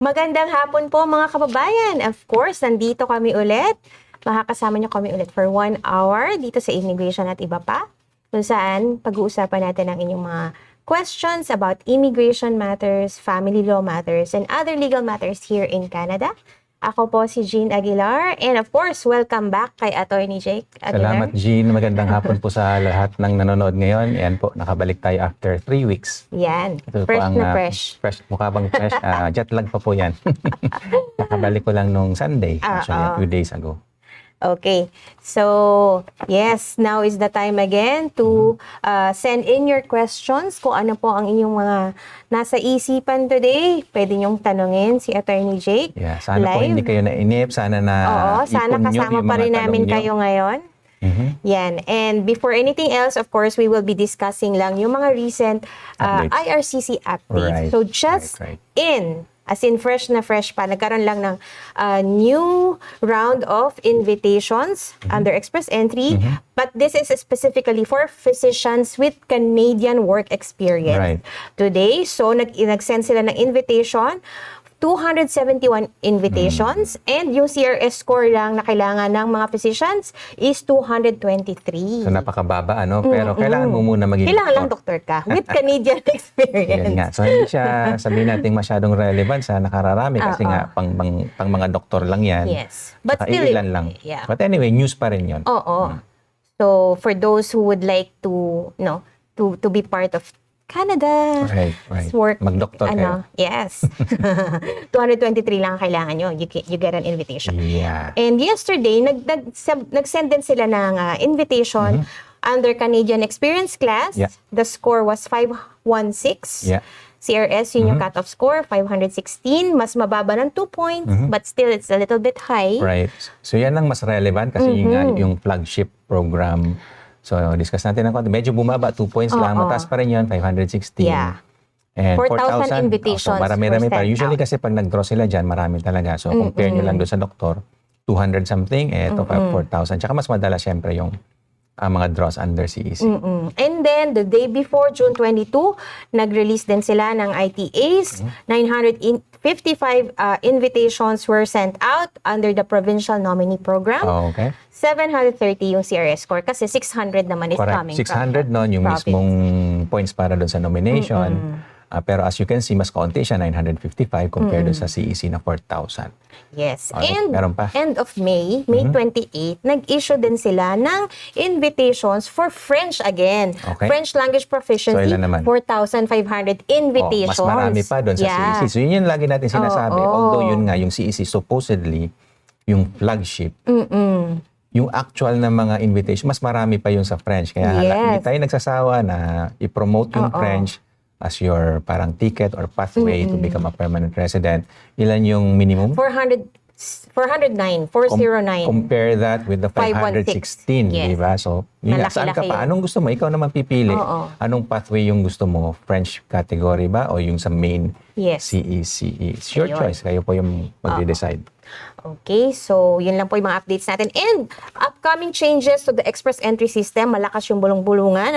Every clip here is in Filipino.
Magandang hapon po mga kababayan. Of course, nandito kami ulit. Makakasama niyo kami ulit for 1 hour dito sa Immigration at iba pa. Kung saan pag-uusapan natin ang inyong mga questions about immigration matters, family law matters, and other legal matters here in Canada. Ako po si Jean Aguilar, and of course, welcome back kay Attorney Jake Aguilar. Salamat, Jean. Magandang hapon po sa lahat ng nanonood ngayon. Yan po, nakabalik tayo after 3 weeks. Yan, Ito fresh po ang, na fresh. Mukha bang fresh? Jet lag pa po yan. Nakabalik ko lang nung Sunday, actually, a few days ago. Okay, so yes, now is the time again to send in your questions. Kung ano po ang inyong mga nasa isipan today, pwede niyong tanungin si Attorney Jake. Yeah, sana po live. hindi kayo nainip. Sana na Sana ipon nyo kasama yung pa mga rin tanong namin nyo. kayo ngayon. Yan. And before anything else, of course, we will be discussing lang yung mga recent Updates. IRCC updates. Right, So just right. as in fresh na fresh pa, nagkaroon lang ng new round of invitations under Express Entry. But this is specifically for physicians with Canadian work experience. Right. Today, so nag-send sila ng invitation, 271 invitations, and yung CRS score lang na kailangan ng mga physicians is 223. So napakababa, ano? Pero kailangan mo muna maging Kailangan lang doktor ka with Canadian experience. Yan nga. So hindi siya sabihin natin masyadong relevant sa nakararami kasi nga pang mga doktor lang yan. Yes. But Saka still, ilan lang. yeah. But anyway, news pa rin yun. Oo. So for those who would like to, to be part of Canada, Right. work, Mag-doktor kayo. yes. 223 lang ang kailangan nyo. You get an invitation. Yeah. And yesterday, nag-send din sila ng invitation under Canadian Experience class. Yeah. The score was 516. Yeah. CRS, yun yung cut-off score, 516. Mas mababa ng 2 points, but still, it's a little bit high. Right. So yan ang mas relevant kasi yung flagship program. So discuss natin ng konti. Medyo bumaba, 2 points lang. Mataas pa rin yun, 516. Yeah. And 4,000 invitations So marami-rami were pa. sent Usually out. kasi pag nag-draw sila dyan, marami talaga. So compare nyo lang doon sa doktor, 200 something, ito 4,000. Tsaka mas madala syempre yung mga draws under CEC. And then, the day before, June 22, nag-release din sila ng ITAs. 955 invitations were sent out under the Provincial Nominee Program. Oh, okay. 730 yung CRS score kasi 600 naman is Correct. coming 600 noon yung province. mismong points para doon sa nomination. Pero as you can see, mas kaunti siya, 955 compared doon sa CEC na 4,000. Yes. Okay, And meron pa. end of May 28, nag-issue din sila ng invitations for French again. Okay. French language proficiency, So, ilan naman? 4,500 invitations. Mas marami pa doon sa CEC. So yun yung lagi natin sinasabi. Although yun nga, yung CEC supposedly, yung flagship, yung actual na mga invitation, mas marami pa yung sa French. Kaya hindi tayo nagsasawa na i-promote yung French as your parang ticket or pathway to become a permanent resident. Ilan yung minimum? 409, 409. Compare that with the 516, Yes. di ba? So, yun nga, saan ka Malaki-laki pa? yun. Anong gusto mo? Ikaw naman pipili. Anong pathway yung gusto mo? French category ba? O yung sa main Yes. CECE? It's your Ayun. choice. Kayo po yung magde-decide. Okay, so yun lang po yung mga updates natin. And upcoming changes to the Express Entry system, malakas yung bulong-bulungan,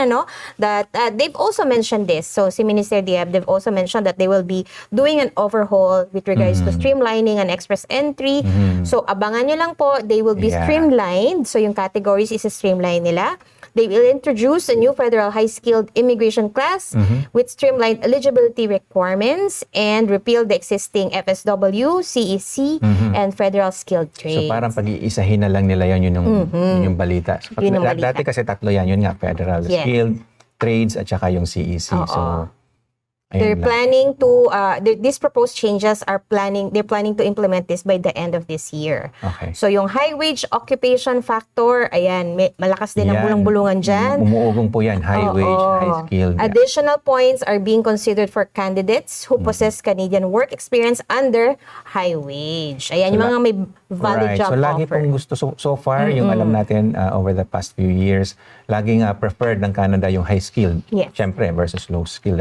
that they've also mentioned this. So si Minister Diab, they've also mentioned that they will be doing an overhaul with regards to streamlining an Express Entry. So abangan nyo lang po, they will be Yeah. streamlined. So yung categories is streamline nila. They will introduce a new federal high-skilled immigration class with streamlined eligibility requirements and repeal the existing FSW, CEC, and federal skilled trades. So parang pag-iisahin na lang nila yun yung balita. So, Yun yung balita. Dati kasi tatlo yan. Yun nga, federal Yes. skilled, trades, at saka yung CEC. So, They're ayun lang. planning to these proposed changes they're planning to implement this by the end of this year. Okay. So yung high wage occupation factor, ayan, malakas din ang Yan. bulong-bulungan dyan. Umuugong po yan. High wage, high skilled. Additional points are being considered for candidates who possess Canadian work experience under high wage. Ayan, yung mga may valid Right. job So lagi offer. pong gusto, so far, yung alam natin over the past few years, laging preferred ng Canada yung high skilled. Yes. Siyempre, versus low skilled.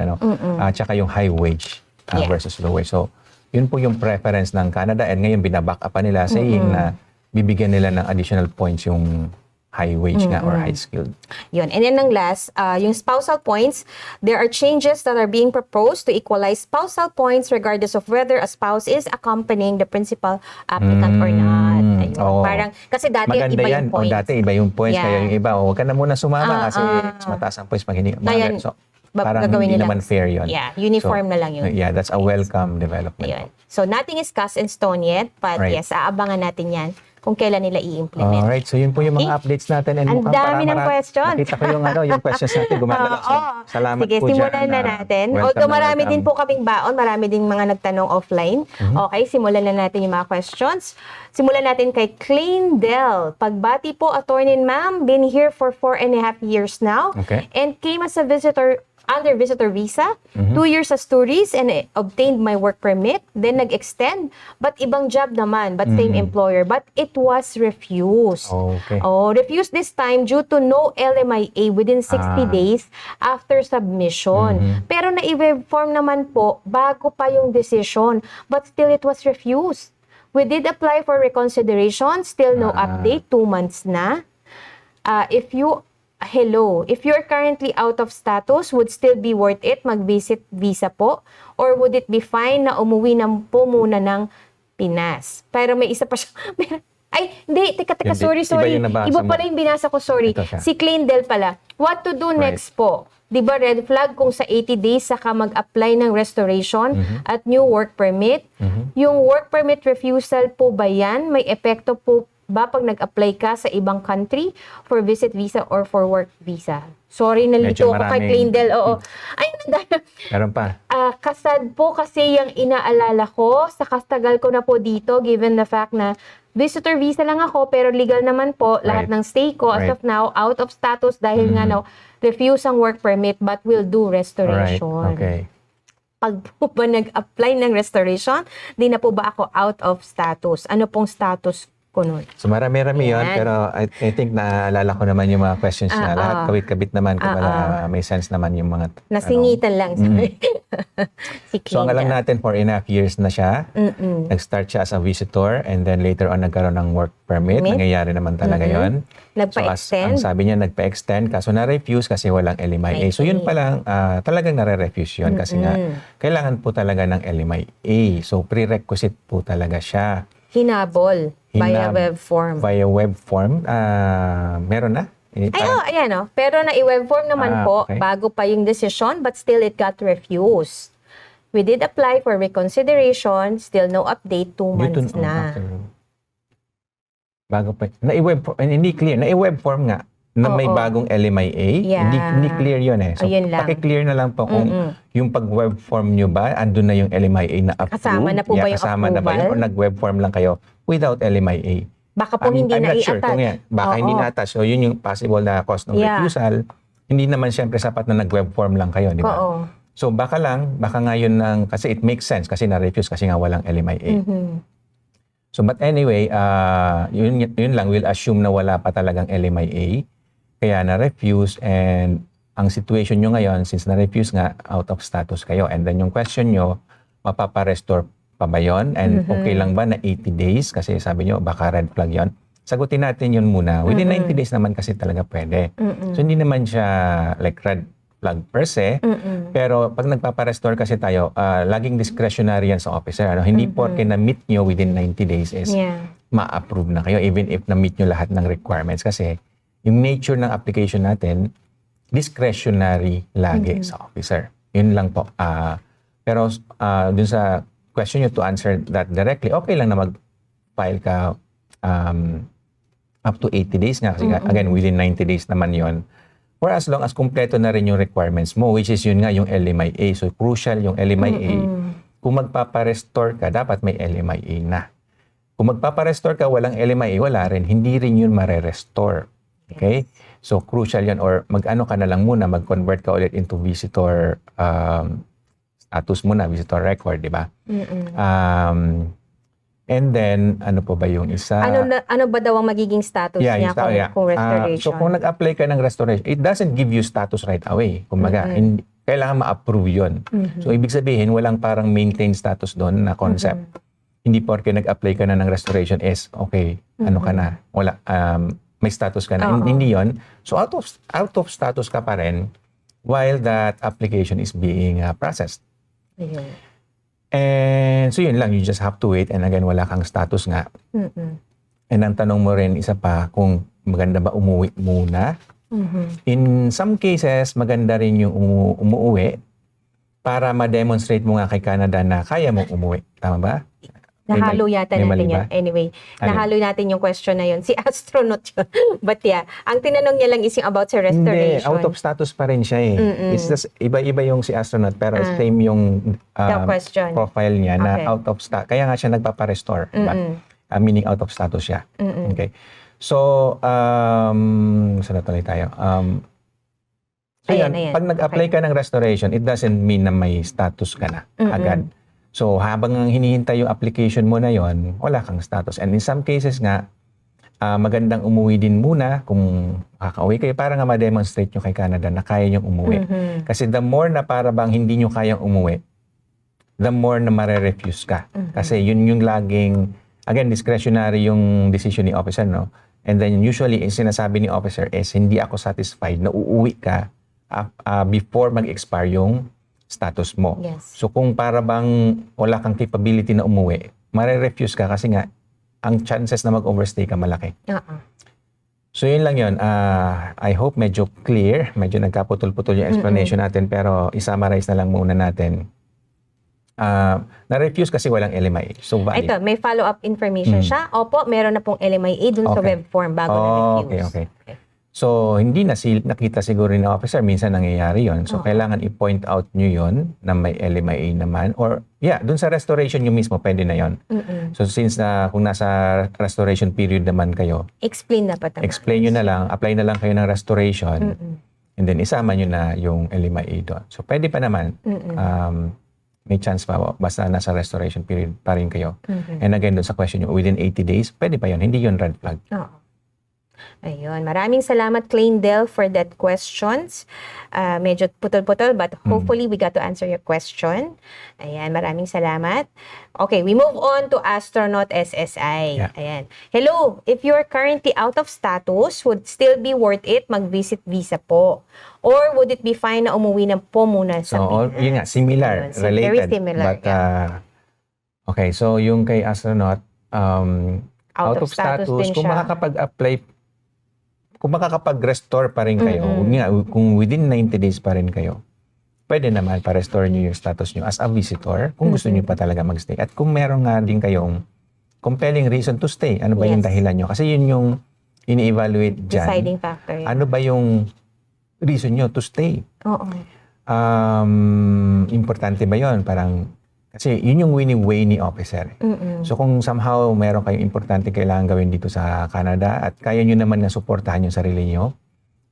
Tsaka yung high wage Yeah. versus low wage. So, yun po yung preference ng Canada. And ngayon, binaback up pa nila saying na bibigyan nila ng additional points yung high wage nga or high skilled. Yun. And then ang last, yung spousal points, there are changes that are being proposed to equalize spousal points regardless of whether a spouse is accompanying the principal applicant or not. Ayun. Oo. Parang, kasi dati Maganda iba yan. yung points. Dati iba yung points. Yeah. Kaya yung iba, huwag ka na muna sumama kasi mas mataas ang points pag hindi. Ngayon, So, parang gagawin hindi nilang- naman fair yun. Yeah, uniform na lang yun. Yeah, that's a welcome development. Ayun. So, nothing is cast in stone yet, but Right. yes, aabangan natin yan kung kailan nila i-implement. Alright, so yun po yung mga Okay. updates natin. And Ang mukhang dami ng question. Nakita ko yung questions natin. Gumagala. So, Oo. salamat Sige, po simulan dyan. na natin. Welcome Although na marami welcome. din po kaming baon, marami din mga nagtanong offline. Okay, simulan na natin yung mga questions. Simulan natin kay Clean Del. Pagbati po, attorney ma'am, been here for 4.5 years now. Okay. And came as a visitor under visitor visa, 2 years as tourist and obtained my work permit, then nag-extend, but ibang job naman, but same employer, but it was refused. Okay. Oh, refused this time due to no LMIA within 60 days after submission. Pero na-web form naman po bago pa yung decision, but still it was refused. We did apply for reconsideration, still no update, 2 months na. If you're currently out of status, would still be worth it mag-visit visa po? Or would it be fine na umuwi na po muna ng Pinas? Pero may isa pa siya. Ay, hindi. Teka, Hindi. sorry. Iba yung nabasa Iba mo. pala yung binasa ko, sorry. Ito siya. Si Clean Del pala. What to do next po? Di ba red flag kung sa 80 days saka mag-apply ng restoration at new work permit? Yung work permit refusal po ba yan? May epekto po ba pag nag-apply ka sa ibang country for visit visa or for work visa? Sorry, nalito Medyo ako kay maraming- Clean Del. Oo. Ay, Meron pa. kasad po kasi yung inaalala ko sa kastagal ko na po dito given the fact na visitor visa lang ako pero legal naman po lahat Right. ng stay ko as Right. of now out of status dahil nga no refuse ang work permit but will do Alright. restoration. Okay. Pag po ba nag-apply ng restoration, di na po ba ako out of status? Ano pong status ko nun? So marami-rami yun, Yan. pero I think naalala ko naman yung mga questions na lahat kabit-kabit naman kung may sense naman yung mga Nasingitan lang. Sorry. Si So ang alam Clean Del. natin, 4.5 years na siya. Nag-start siya as a visitor and then later on nagkaroon ng work permit. Nangyayari naman talaga yon. Nagpa-extend. So ang sabi niya, nagpa-extend kaso na-refuse kasi walang LMIA. So yun pa lang, talagang nare-refuse yun kasi nga kailangan po talaga ng LMIA. So prerequisite po talaga siya. Hinabol via web form. Via web form, meron na. Ayan o. Pero na-web form naman po okay. bago pa yung decision but still it got refused. We did apply for reconsideration, still no update, 2 months na. Bago pa. Na-web form, hindi clear. Na-web form nga na may Oo. bagong LMIA. Yeah. Hindi clear yun eh. So, Ayun lang. paki-clear na lang po kung yung pag-web form nyo ba, andun na yung LMIA na approved. Kasama na po ba yung kasama na ba yun? approval? O nag-web form lang kayo without LMIA? Baka po hindi I'm na not sure i-attach. kung yan. Baka hindi na-attach. So, yun yung possible na cause ng Yeah. refusal. Hindi naman siyempre sapat na nag-web form lang kayo, di ba? Oo. So, baka nga yun kasi it makes sense kasi na-refuse kasi nga walang LMIA. So, but anyway, yun lang, we'll assume na wala pa talagang LMIA. Kaya na-refuse and ang situation nyo ngayon, since na-refuse nga, out of status kayo. And then yung question nyo, mapapa-restore pa ba yun? And okay lang ba na 80 days? Kasi sabi nyo, baka red flag yon. Sagutin natin yun muna. Within 90 days naman kasi talaga pwede. So hindi naman siya like red flag per se. Pero pag nagpapa-restore kasi tayo, laging discretionary yan sa officer. Ano? Hindi porke na-meet nyo within 90 days is ma-approve na kayo even if na-meet nyo lahat ng requirements. Kasi yung nature ng application natin, discretionary lagi sa officer. Yun lang po. Pero dun sa question nyo to answer that directly, okay lang na mag-file ka up to 80 days nga. Kasi again, within 90 days naman yon. For as long as kumpleto na rin yung requirements mo, which is yun nga yung LMIA. So crucial yung LMIA. Kung magpapa-restore ka, dapat may LMIA na. Kung magpapa-restore ka, walang LMIA, wala rin. Hindi rin yun mare-restore. Okay? So, crucial yan. Or mag-ano ka na lang muna, mag-convert ka ulit into visitor status muna, visitor record, di ba? And then, ano po ba yung isa? Ano ba daw ang magiging status niya kung restoration? So, kung nag-apply ka ng restoration, it doesn't give you status right away. Kumbaga, kailangan ma-approve yun. So, ibig sabihin, walang parang maintain status doon na concept. Hindi porke nag-apply ka na ng restoration is, okay, ano ka na, wala, may status ka na. Oo. Hindi yon. So out of status ka pa rin while that application is being processed. Ayun. And so yun lang, you just have to wait. And again, wala kang status nga. And ang tanong mo rin isa pa, kung maganda ba umuwi muna. In some cases, maganda rin yung umuwi para ma-demonstrate mo nga kay Canada na kaya mong umuwi. Tama ba? Nahalo yata may natin mali yun. ba? Anyway, Alin? nahalo natin yung question na yun. Si astronaut yun. But yeah, ang tinanong niya lang is yung about sa Hindi, restoration. out of status pa rin siya eh. It's just, iba-iba yung si astronaut pero same yung The question. profile niya na Okay. out of status. Kaya nga siya nagpapa-restore. Diba? Meaning out of status siya. Okay. So, saan na tuloy tayo? So Ayan, yan, pag nag-apply ka ng restoration, it doesn't mean na may status ka na agad. So, habang hinihintay yung application mo na yon, wala kang status. And in some cases nga, magandang umuwi din muna kung makaka-uwi kayo para nga ma-demonstrate nyo kay Canada na kaya nyong umuwi. Kasi the more na para bang hindi nyo kayang umuwi, the more na mare-refuse ka. Kasi yun yung laging, again, discretionary yung decision ni officer, no? And then usually, yung sinasabi ni officer is, hindi ako satisfied na uuwi ka before mag-expire yung status mo. Yes. So kung para bang wala kang capability na umuwi, mare-refuse ka kasi nga ang chances na mag-overstay ka malaki. So yun lang yun. I hope medyo clear, medyo nagkaputol-putol yung explanation natin pero i-summarize na lang muna natin. Na-refuse kasi walang LMIA. So valid. Ito, may follow-up information siya. Opo, meron na pong LMIA dun sa Okay. web form bago na-refuse. Okay. So, hindi na nakita siguro ni officer, minsan nangyayari yon. So, kailangan i-point out nyo yon na may LMIA naman. Or, dun sa restoration nyo mismo, pwede na yon. So, since kung nasa restoration period naman kayo, Explain na pa tama. explain nyo na lang, apply na lang kayo ng restoration, and then isama nyo na yung LMIA doon. So, pwede pa naman. May chance pa, basta nasa restoration period pa rin kayo. And again, dun sa question nyo, within 80 days, pwede pa yon. Hindi yun red flag. Oo. Ayun. Maraming salamat, Kleindel, for that questions. Medyo putol-putol, but hopefully we got to answer your question. Ayan, maraming salamat. Okay, we move on to Astronaut SSI. Yeah. Ayan. Hello, if you're currently out of status, would still be worth it mag-visit visa po? Or would it be fine na umuwi na po muna sa Pinas? Yun nga, similar, Ayun, related. very similar, But, okay, so yung kay astronaut, Out of status din kung siya. makakapag-apply, kung makakapag-restore pa rin kayo, kung within 90 days pa rin kayo, pwede naman pa-restore nyo yung status nyo as a visitor kung gusto nyo pa talaga mag-stay. At kung meron nga din kayong compelling reason to stay, ano ba yung Yes. dahilan nyo? Kasi yun yung ini-evaluate dyan. Deciding factor. Yan. Ano ba yung reason nyo to stay? Oo. Importante ba yon? Parang, kasi yun yung winning way ni officer. So kung somehow meron kayong importante kailangan gawin dito sa Canada at kaya nyo naman na suportahan yung sarili nyo,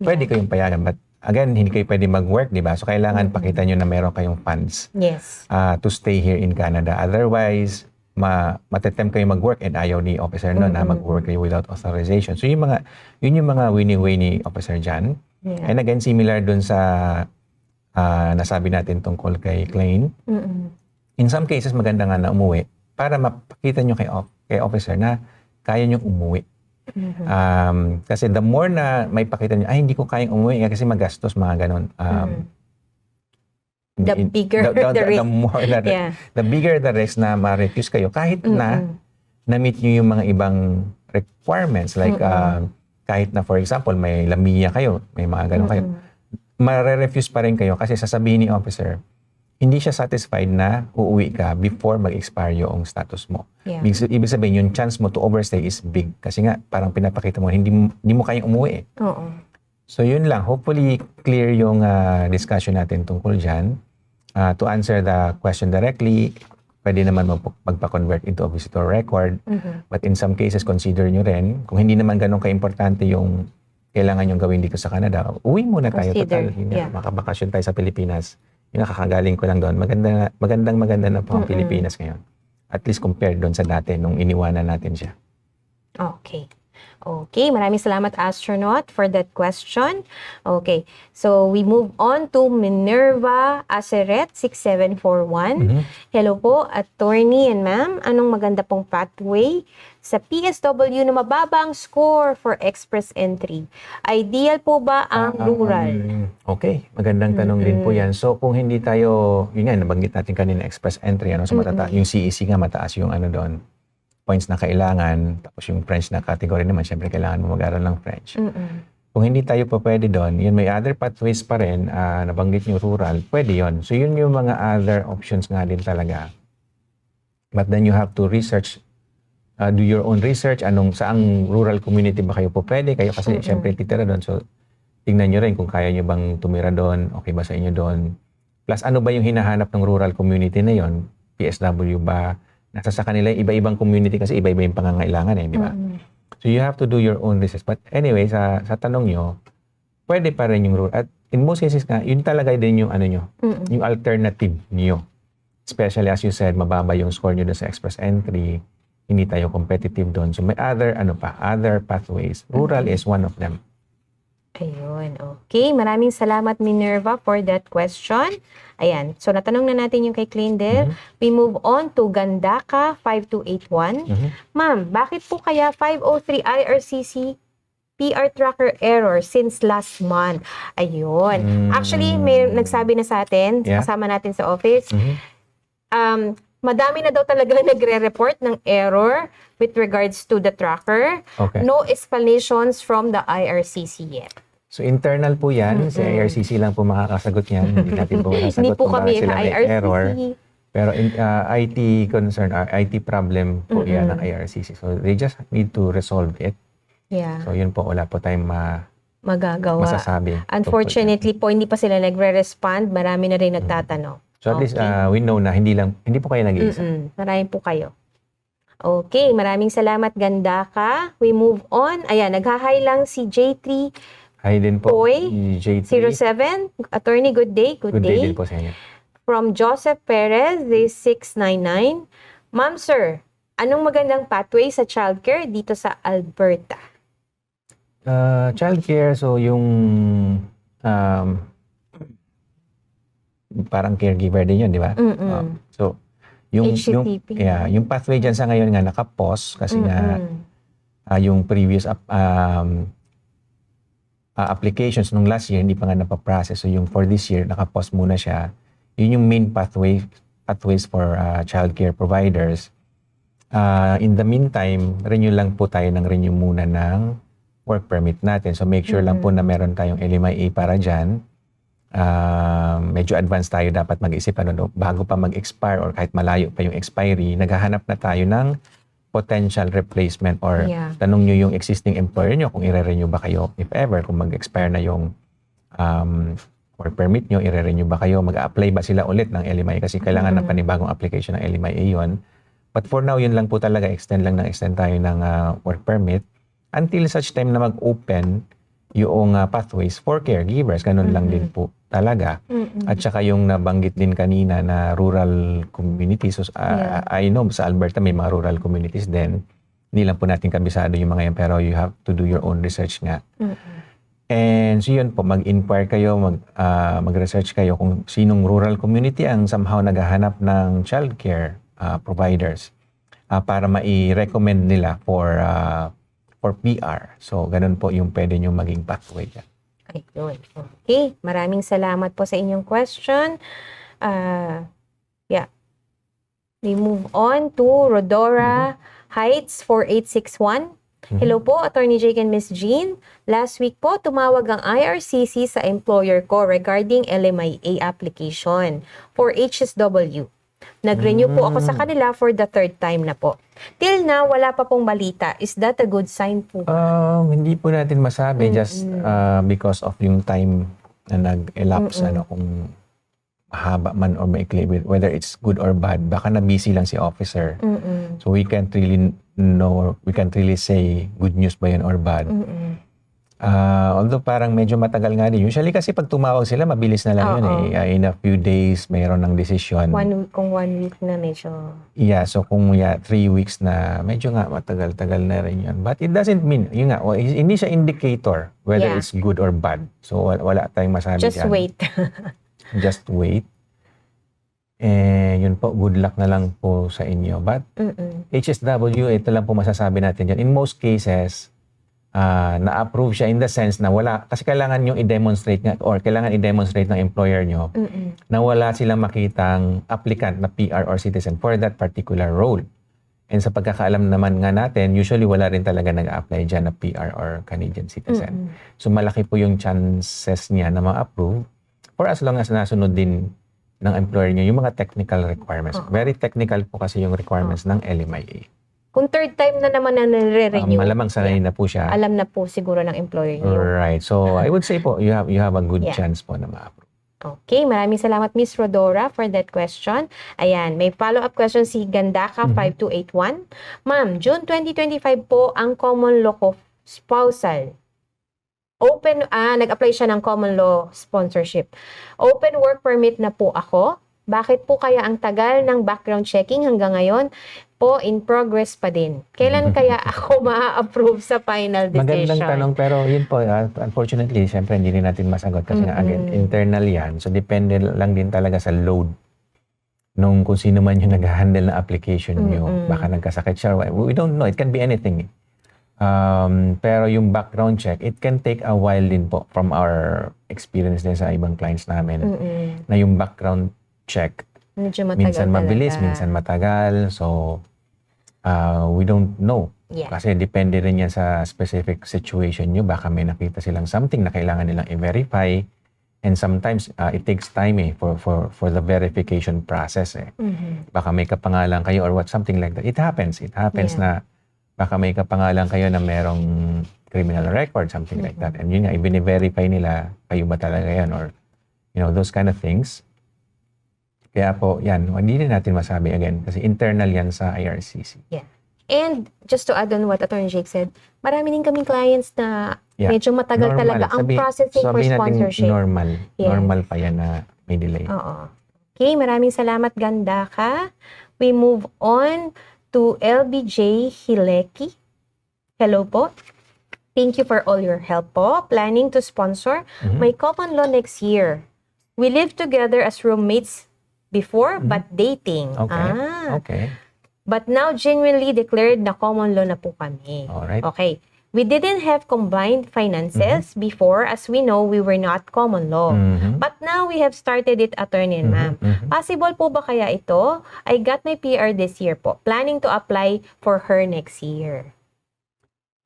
pwede kayong payagan. But again, hindi kayo pwede mag-work, di ba? So kailangan pakita nyo na meron kayong funds Yes. to stay here in Canada. Otherwise, matetempt kayo mag-work and ayaw ni officer na mag-work kayo without authorization. So yun yung mga winning way ni officer dyan. Yeah. And again, similar dun sa nasabi natin tungkol kay Klein. In some cases, maganda nga na umuwi para mapakita nyo kay officer na kaya nyo umuwi. Kasi the more na may pakita nyo, hindi ko kayang umuwi kasi magastos, mga ganon. The bigger the risk. The more the bigger the risk na ma-refuse kayo kahit na na-meet nyo yung mga ibang requirements like kahit na for example may lamia kayo, may mga ganon kayo, ma-refuse pa rin kayo kasi sasabihin ni officer, hindi siya satisfied na uuwi ka before mag-expire yung status mo. Yeah. Ibig sabihin, yung chance mo to overstay is big. Kasi nga, parang pinapakita mo, hindi mo kayang umuwi. Oo. So yun lang. Hopefully, clear yung discussion natin tungkol dyan. To answer the question directly, pwede naman magpa-convert into a visitor record. But in some cases, consider nyo rin, kung hindi naman ganun ka-importante yung kailangan yung gawin dito sa Canada, uwi muna tayo. Consider, Total, makabakasyon tayo sa Pilipinas. Yung nakakagaling ko lang doon, maganda na po ang Pilipinas ngayon. At least compared doon sa dati, nung iniwanan natin siya. Okay. Okay, maraming salamat astronaut for that question. Okay, so we move on to Minerva Aceret 6741. Hello po, attorney and ma'am. Anong maganda pong pathway sa PSW na mababa ang score for express entry? Ideal po ba ang rural? Okay, magandang tanong din po yan. So kung hindi tayo, yun nga, nabanggit natin kanina, express entry, so yung CEC nga mataas yung doon, points na kailangan, tapos yung French na category naman, syempre kailangan mo mag-aral ng French. Kung hindi tayo pa pwede doon, yun may other pathways pa rin, nabanggit yung rural, pwede yun. So yun yung mga other options nga din talaga. But then you have to research, do your own research, saang rural community ba kayo po pwede, kayo kasi syempre titira doon. So tingnan nyo rin kung kaya nyo bang tumira doon, okay ba sa inyo doon. Plus ano ba yung hinahanap ng rural community na yon? PSW ba? Nasa sa kanila iba-ibang community kasi iba-iba yung pangangailangan di ba? So you have to do your own research. But anyway, sa tanong nyo, pwede pa rin yung rural. At in most cases nga, yun talaga din yung yung alternative nyo. Especially as you said, mababa yung score nyo doon sa express entry, hindi tayo competitive doon. So may other pathways. Rural is one of them. Ayun, okay. Maraming salamat Minerva for that question. Ayan, so natanong na natin yung kay Cleandel. We move on to Gandaka 5281. Ma'am, bakit po kaya 503 IRCC PR tracker error since last month? Ayun. Actually, may nagsabi na sa atin, kasama natin sa office. Madami na daw talaga nagre-report ng error with regards to the tracker. Okay. No explanations from the IRCC yet. So internal po yan, si IRCC lang po makakasagot yan. Hindi natin po masasagot Hindi po kung kami bakit sila may IRCC. error. Pero IT concern, IT problem po yan ng IRCC. So they just need to resolve it. Yeah. So yun po, wala po tayong magagawa. masasabi. Unfortunately po, hindi pa sila nagre-respond. Marami na rin nagtatanong. So at least we know na hindi po kayo nag-iisa. Marami po kayo. Okay, maraming salamat Gandaka. We move on. Ayan, naghahay lang si J3 Hi din po. Poy, J3. 07. Attorney, good day. Good day din po sa inyo. From Joseph Perez, this 699. Ma'am, sir, anong magandang pathway sa childcare dito sa Alberta? Childcare, so yung parang caregiver din yun, di ba? So yung HCTP. yung pathway dyan sa ngayon nga naka-pause kasi nga yung previous applications nung last year hindi pa nga napaprocess. So yung for this year naka-pause muna siya. Yun yung main pathways for childcare providers. In the meantime, renew lang po tayo renew muna ng work permit natin. So make sure lang po na meron tayong LMIA para dyan. Medyo advanced tayo dapat mag-isip bago pa mag-expire or kahit malayo pa yung expiry, naghahanap na tayo ng potential replacement or tanong nyo yung existing employer nyo kung i-renew ba kayo if ever, kung mag-expire na yung work permit nyo, i-renew ba kayo, mag-a-apply ba sila ulit ng LMIA kasi kailangan ng panibagong application ng LMIA yun. But for now, yun lang po talaga, extend tayo ng work permit until such time na mag-open yung pathways for caregivers. Ganun lang din po talaga. At saka yung nabanggit din kanina na rural communities. So, I know sa Alberta may mga rural communities din. Hindi lang po natin kabisado yung mga yan, pero you have to do your own research nga. And so yun po, mag-inquire kayo, mag-research kayo kung sinong rural community ang somehow naghahanap ng childcare providers para mai-recommend nila for PR. So, ganun po yung pwede nyo maging pathway dyan. Ayun. Okay. Maraming salamat po sa inyong question. We move on to Rodora Heights 4861. Hello po, Attorney Jake and Miss Jean. Last week po, tumawag ang IRCC sa employer ko regarding LMIA application for HSW. Nag-renew po ako sa kanila for the third time na po. Till now, wala pa pong balita. Is that a good sign po? Hindi po natin masabi just because of yung time na nag-elapse, kung mahaba man or maikli, whether it's good or bad. Baka na-busy lang si officer. So we can't really know, we can't really say good news ba yun or bad. Although parang medyo matagal nga din. Usually kasi pag tumawag sila, mabilis na lang yun eh. In a few days, mayroon ng desisyon. Kung 1 week na medyo... Yeah, so kung 3 weeks na, medyo nga matagal-tagal na rin yun. But it doesn't mean, yun nga, hindi siya indicator whether it's good or bad. So wala tayong masabi Just dyan. wait. Just wait. Yun po, good luck na lang po sa inyo. But HSW, ito lang po masasabi natin dyan. In most cases, na-approve siya in the sense na wala, kasi kailangan nyo i-demonstrate nga, or kailangan i-demonstrate ng employer nyo na wala silang makitang applicant na PR or citizen for that particular role. And sa pagkakaalam naman nga natin, usually wala rin talaga nag-apply dyan na PR or Canadian citizen. So malaki po yung chances niya na ma-approve for as long as nasunod din ng employer nyo yung mga technical requirements. Very technical po kasi yung requirements ng LMIA. Kung third time na naman na nare-renew, malamang sanay na po siya. alam na po siguro ng employer niyo. Right. So, I would say po, you have a good chance po na ma-approve. Okay, maraming salamat Miss Rodora for that question. Ayan, may follow-up question si Gandaka 5281. Ma'am, June 2025 po ang common law of spousal. Nag-apply siya ng common law sponsorship. Open work permit na po ako. Bakit po kaya ang tagal ng background checking hanggang ngayon po in progress pa din? Kailan kaya ako ma-approve sa final decision? Magandang tanong, pero yun po, unfortunately, syempre hindi rin natin masagot kasi nga, again, internal yan. So, depende lang din talaga sa load nung kung sino man yung nag-handle na application nyo. Baka nagkasakit siya. We don't know. It can be anything. Pero yung background check, it can take a while din po from our experience din sa ibang clients namin na yung background check. Medyo matagal Minsan mabilis, talaga. minsan matagal. So, we don't know. Yeah. Kasi depende rin yan sa specific situation nyo. Baka may nakita silang something na kailangan nilang i-verify. And sometimes, it takes time for the verification process. Baka may kapangalan kayo or something like that. It happens. It happens na baka may kapangalan kayo na merong criminal record, something like that. And yun nga, i-verify nila, kayo ba talaga yan? Or, those kind of things. Kaya po, yan, hindi rin natin masabi again kasi internal yan sa IRCC. Yeah. And just to add on what Attorney Jake said, marami din kaming clients na medyo matagal talaga ang processing for sponsorship. Normal. Yes. Normal pa yan na may delay. Oo. Okay, maraming salamat Gandaka. We move on to LBJ Hileki. Hello po. Thank you for all your help po. Planning to sponsor my common law next year. We live together as roommates before, but dating. Okay. Okay. But now, genuinely declared na common law na po kami. Alright. Okay. We didn't have combined finances before as we know we were not common law. But now we have started it, attorney and ma'am. Possible po ba kaya ito? I got my PR this year po. Planning to apply for her next year.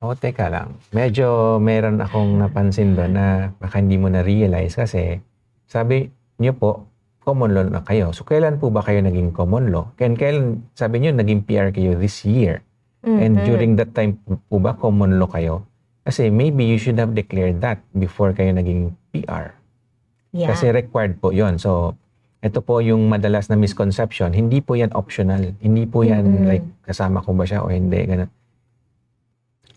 Teka lang. Medyo meron akong napansin doon na baka hindi mo na-realize kasi sabi niyo po, common law na kayo. So, kailan po ba kayo naging common law? Kailan, sabi niyo, naging PR kayo this year? And during that time po ba common law kayo? Kasi maybe you should have declared that before kayo naging PR. Yeah. Kasi required po yon. So, ito po yung madalas na misconception. Hindi po yan optional. Hindi po yan like kasama ko ba siya o hindi. Ganun.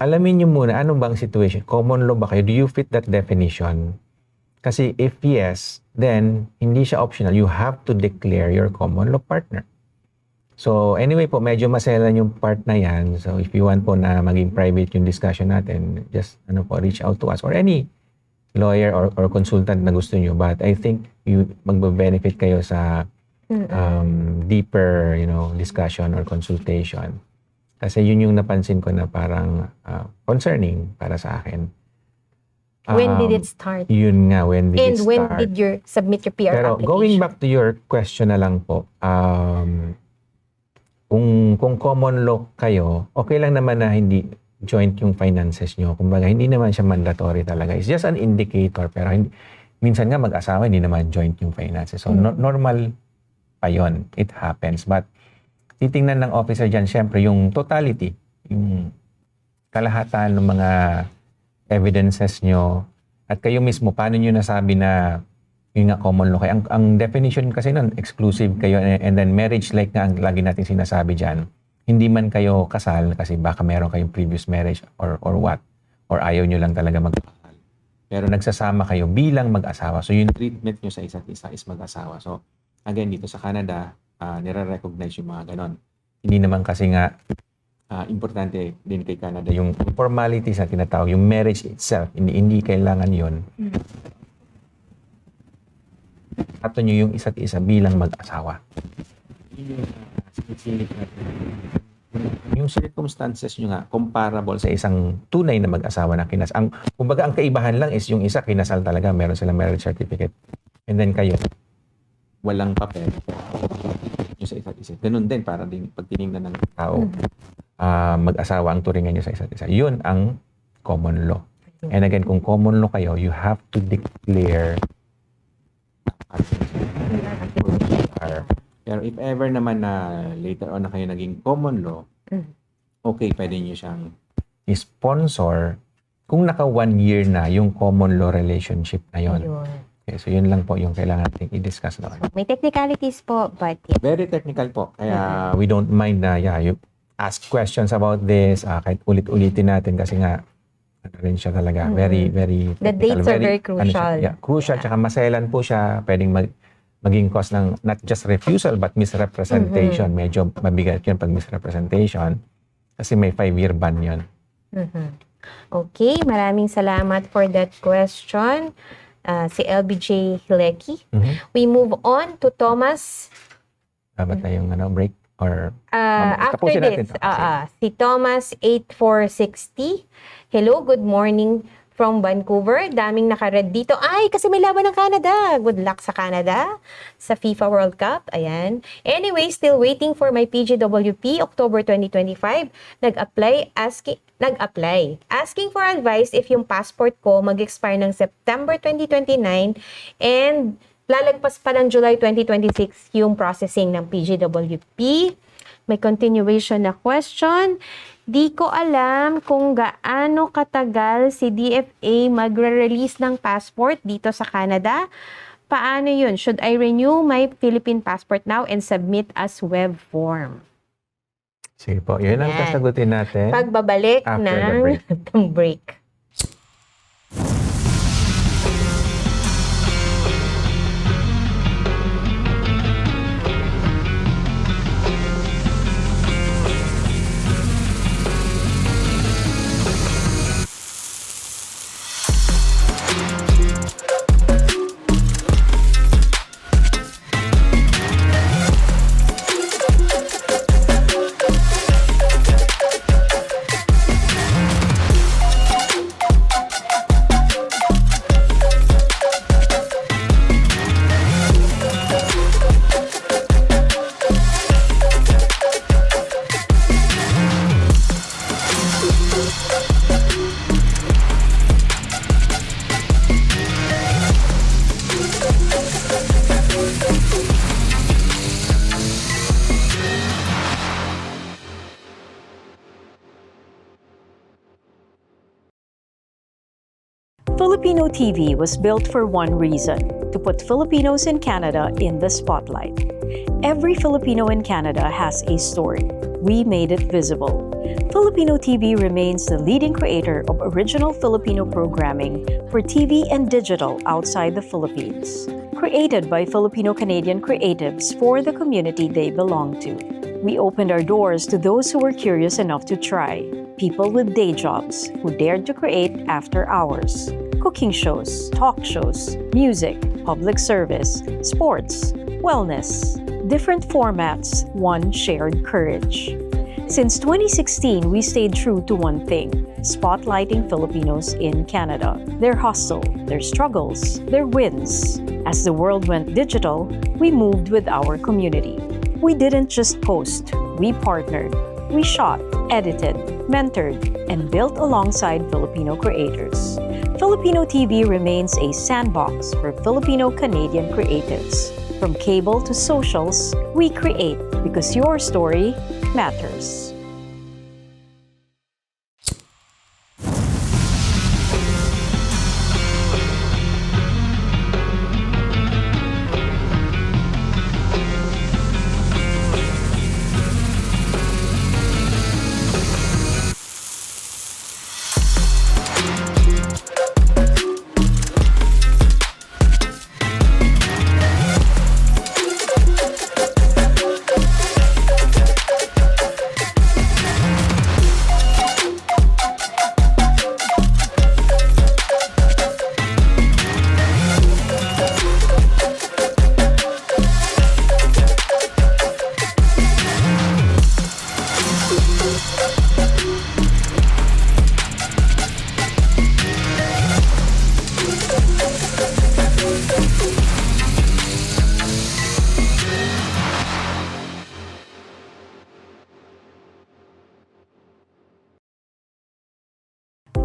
Alamin niyo muna, ano bang situation? Common law ba kayo? Do you fit that definition? Kasi if yes, then hindi siya optional. You have to declare your common law partner. So anyway po, medyo maselan yung part na yan. So if you want po na maging private yung discussion natin, just reach out to us or any lawyer or consultant na gusto nyo. But I think you magbe-benefit kayo sa deeper, discussion or consultation. Kasi yun yung napansin ko na parang concerning para sa akin. When did it start? Yun nga, when did it start? And when did you submit your PR Pero application? going back to your question na lang po, kung common law kayo, okay lang naman na hindi joint yung finances nyo. Kumbaga, hindi naman siya mandatory talaga. It's just an indicator. Pero minsan nga mag-asawa, hindi naman joint yung finances. So, normal pa yun. It happens. But, titingnan ng officer dyan, syempre, yung totality, yung kalahatan ng mga evidences nyo, at kayo mismo, paano nyo nasabi na yun nga common law kayo? Ang definition kasi nun, exclusive kayo, and then marriage like nga ang lagi natin sinasabi dyan. Hindi man kayo kasal kasi baka meron kayong previous marriage or what, or ayaw nyo lang talaga magpakasal. pero nagsasama kayo bilang mag-asawa. So yung treatment nyo sa isa't isa is mag-asawa. So again, dito sa Canada, nire-recognize yung mga ganon. Hindi naman kasi nga importante din kay Canada yung formalities na tinatawag, yung marriage itself, hindi kailangan yon. Ato nyo yung isa't isa bilang mag-asawa. Yun yung sinisilip natin. Yung circumstances nyo nga, comparable sa isang tunay na mag-asawa na kinasal. Kumbaga, ang kaibahan lang is yung isa kinasal talaga, meron silang marriage certificate. And then kayo, walang papel. Yung sa isa't isa. Ganun din, para din pag tinignan ng tao, mag-asawa ang turingan nyo sa isa't isa. Yun ang common law. And again, kung common law kayo, you have to declare. Pero if ever naman na later on na kayo naging common law, okay, pwede nyo siyang sponsor kung naka 1 year na yung common law relationship na yun. Okay, so yun lang po yung kailangan natin i-discuss na. May technicalities po, but yeah. Very technical po. Kaya we don't mind na you ask questions about this, kahit ulit-ulitin natin kasi nga ano rin siya talaga. Very, very technical. The dates are very crucial. Crucial, tsaka maselan po siya. Pwedeng maging cause ng not just refusal but misrepresentation. Medyo mabigat yun pag misrepresentation kasi may 5-year ban yun. Okay, maraming salamat for that question. Si LBJ Hileki. We move on to Thomas. Dapat tayong break? Or After tapusin this, natin. si Thomas 8460. Hello, good morning from Vancouver. Daming naka-red dito. Ay, kasi may laban ng Canada. Good luck sa Canada sa FIFA World Cup. Ayan. Anyway, still waiting for my PGWP October 2025. Nag-apply. Asking for advice if yung passport ko mag-expire ng September 2029 and lalagpas pa ng July 2026 yung processing ng PGWP. May continuation na question. Di ko alam kung gaano katagal si DFA magre-release ng passport dito sa Canada. Paano yun? Should I renew my Philippine passport now and submit as web form? Sige po, yun ang sasagutin natin. Pagbabalik ng break. Filipino TV was built for one reason: to put Filipinos in Canada in the spotlight. Every Filipino in Canada has a story. We made it visible. Filipino TV remains the leading creator of original Filipino programming for TV and digital outside the Philippines. Created by Filipino-Canadian creatives for the community they belong to. We opened our doors to those who were curious enough to try. People with day jobs who dared to create after hours. Cooking shows, talk shows, music, public service, sports, wellness. Different formats, one shared courage. Since 2016, we stayed true to one thing: spotlighting Filipinos in Canada. Their hustle, their struggles, their wins. As the world went digital, we moved with our community. We didn't just post, we partnered. We shot, edited, mentored, and built alongside Filipino creators. Filipino TV remains a sandbox for Filipino-Canadian creatives. From cable to socials, we create because your story matters.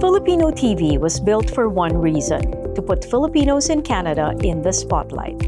Filipino TV was built for one reason: to put Filipinos in Canada in the spotlight.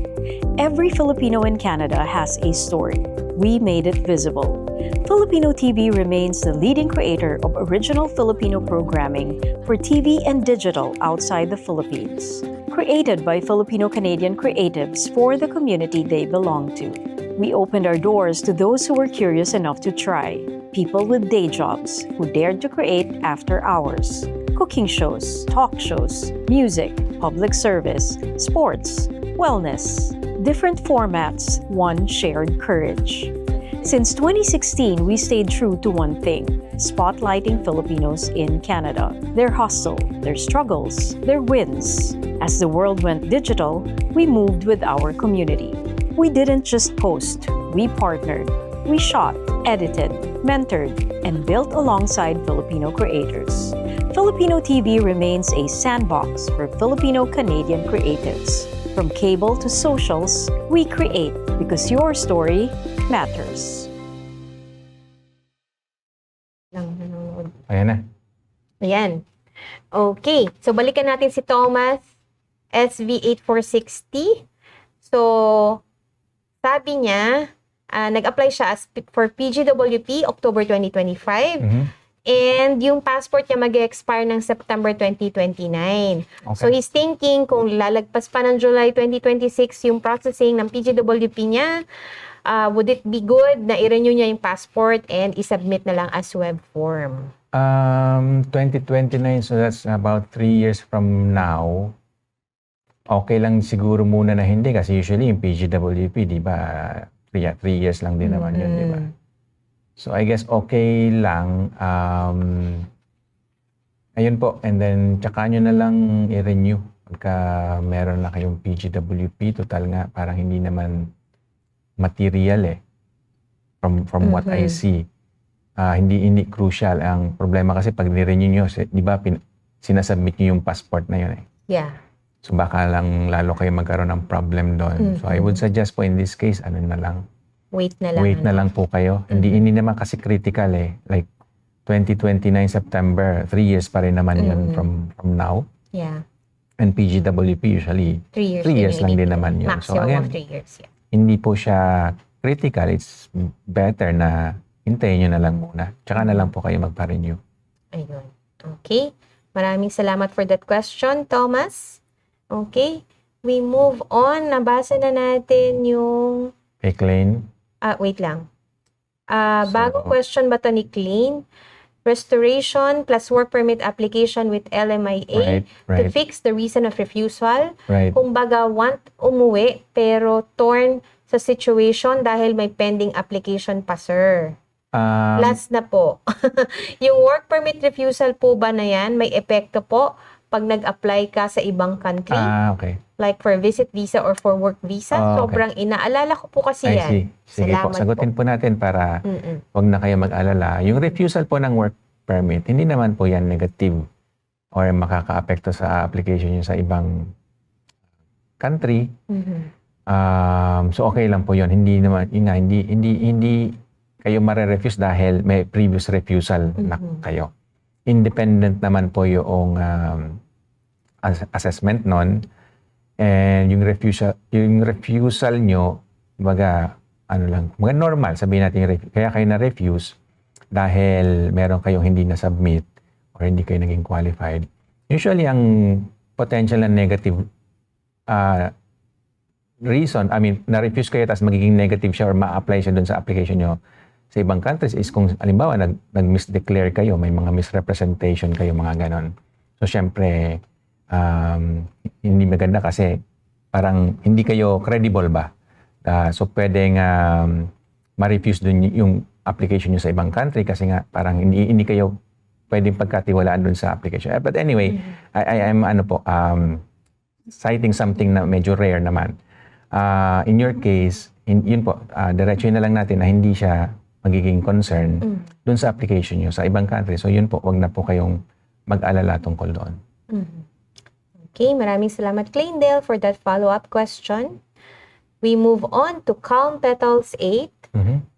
Every Filipino in Canada has a story. We made it visible. Filipino TV remains the leading creator of original Filipino programming for TV and digital outside the Philippines. Created by Filipino-Canadian creatives for the community they belong to. We opened our doors to those who were curious enough to try. People with day jobs who dared to create after hours. Cooking shows, talk shows, music, public service, sports, wellness. Different formats, one shared courage. Since 2016, we stayed true to one thing: spotlighting Filipinos in Canada. Their hustle, their struggles, their wins. As the world went digital, we moved with our community. We didn't just post, we partnered. We shot, edited, mentored, and built alongside Filipino creators. Filipino TV remains a sandbox for Filipino-Canadian creatives. From cable to socials, we create because your story matters. Lang nanonood. Ayan na. Ayan. Okay. So, balikan natin si Thomas SV8460. So, sabi niya, nag-apply siya for PGWP October 2025. And yung passport niya mag-expire ng September 2029. Okay. So, he's thinking kung lalagpas pa ng July 2026 yung processing ng PGWP niya, would it be good na i-renew niya yung passport and i-submit na lang as web form? 2029, so that's about 3 years from now. Okay lang siguro muna na hindi kasi usually yung PGWP, di ba, 3 years lang din naman yun, di ba? So I guess okay lang. Ayun po, and then tsaka nyo na lang i-renew pagka meron na kayong PGWP. Total nga, parang hindi naman material from what I see. Hindi crucial. Ang problema kasi pag ni-renew nyo, di ba, sinasubmit nyo yung passport na yun . Yeah. So baka lang lalo kayo magkaroon ng problem doon. So I would suggest po in this case, ano na lang, Wait na lang. wait na lang po kayo. Hindi naman kasi critical . Like 2029 September, 3 years pa rin naman yun from now. Yeah. And PGWP usually 3 years. 3 years lang din naman yun. So Maximum again, of 3 years. Yeah. hindi po siya critical. It's better na hintayin nyo na lang muna. Tsaka na lang po kayo magpa-renew. Ayun. Okay. Maraming salamat for that question, Thomas. Okay. We move on. Nabasa na natin yung... Kay Klein. Wait lang. Bagong question ba to ni Clean? Restoration plus work permit application with LMIA to Right. fix the reason of refusal. Right. Kung baga want umuwi pero torn sa situation dahil may pending application pa, sir. Last na po. Yung work permit refusal po ba na yan, may epekto po pag nag-apply ka sa ibang country? Okay. Like for visit visa or for work visa? Okay. Sobrang inaalala ko po kasi I yan. see. Sige po, Salamat sagutin po natin para wag na kayo mag-alala. Yung refusal po ng work permit, hindi naman po yan negative or makaka-apekto sa application nyo sa ibang country. So okay lang po yun. Hindi naman, hindi kayo mare-refuse dahil may previous refusal na kayo. Independent naman po yung assessment nun. And yung refusal nyo, baga, normal, sabihin natin, kaya kayo na-refuse dahil meron kayong hindi na-submit or hindi kayo naging qualified. Usually, ang potential na negative reason, na-refuse kayo tapos magiging negative siya or ma-apply siya dun sa application nyo sa ibang countries is kung, halimbawa, nag-misdeclare kayo, may mga misrepresentation kayo, mga ganon. So, syempre, hindi maganda kasi parang hindi kayo credible ba? So, pwedeng ma-refuse dun yung application nyo sa ibang country kasi nga parang hindi kayo pwedeng pagkatiwalaan dun sa application. But anyway, I'm citing something na medyo rare naman. In your case, yun po, diretso na lang natin na hindi siya magiging concern dun sa application nyo sa ibang country. So yun po, wag na po kayong mag-alala tungkol doon. Okay, maraming salamat, Kleindale, for that follow-up question. We move on to Calm Petals 8.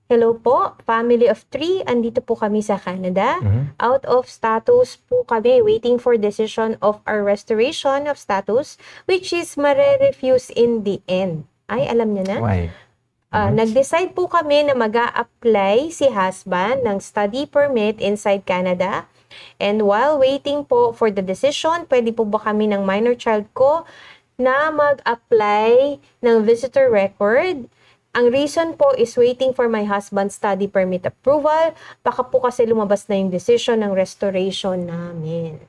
Hello po, family of 3. Andito po kami sa Canada. Out of status po kami, waiting for decision of our restoration of status, which is mare-refuse in the end. Ay, alam niyo na? Why? Nag-decide po kami na mag-a-apply si husband ng study permit inside Canada. And while waiting po for the decision, pwede po ba kami ng minor child ko na mag-apply ng visitor record? Ang reason po is waiting for my husband's study permit approval. Baka po kasi lumabas na yung decision ng restoration namin.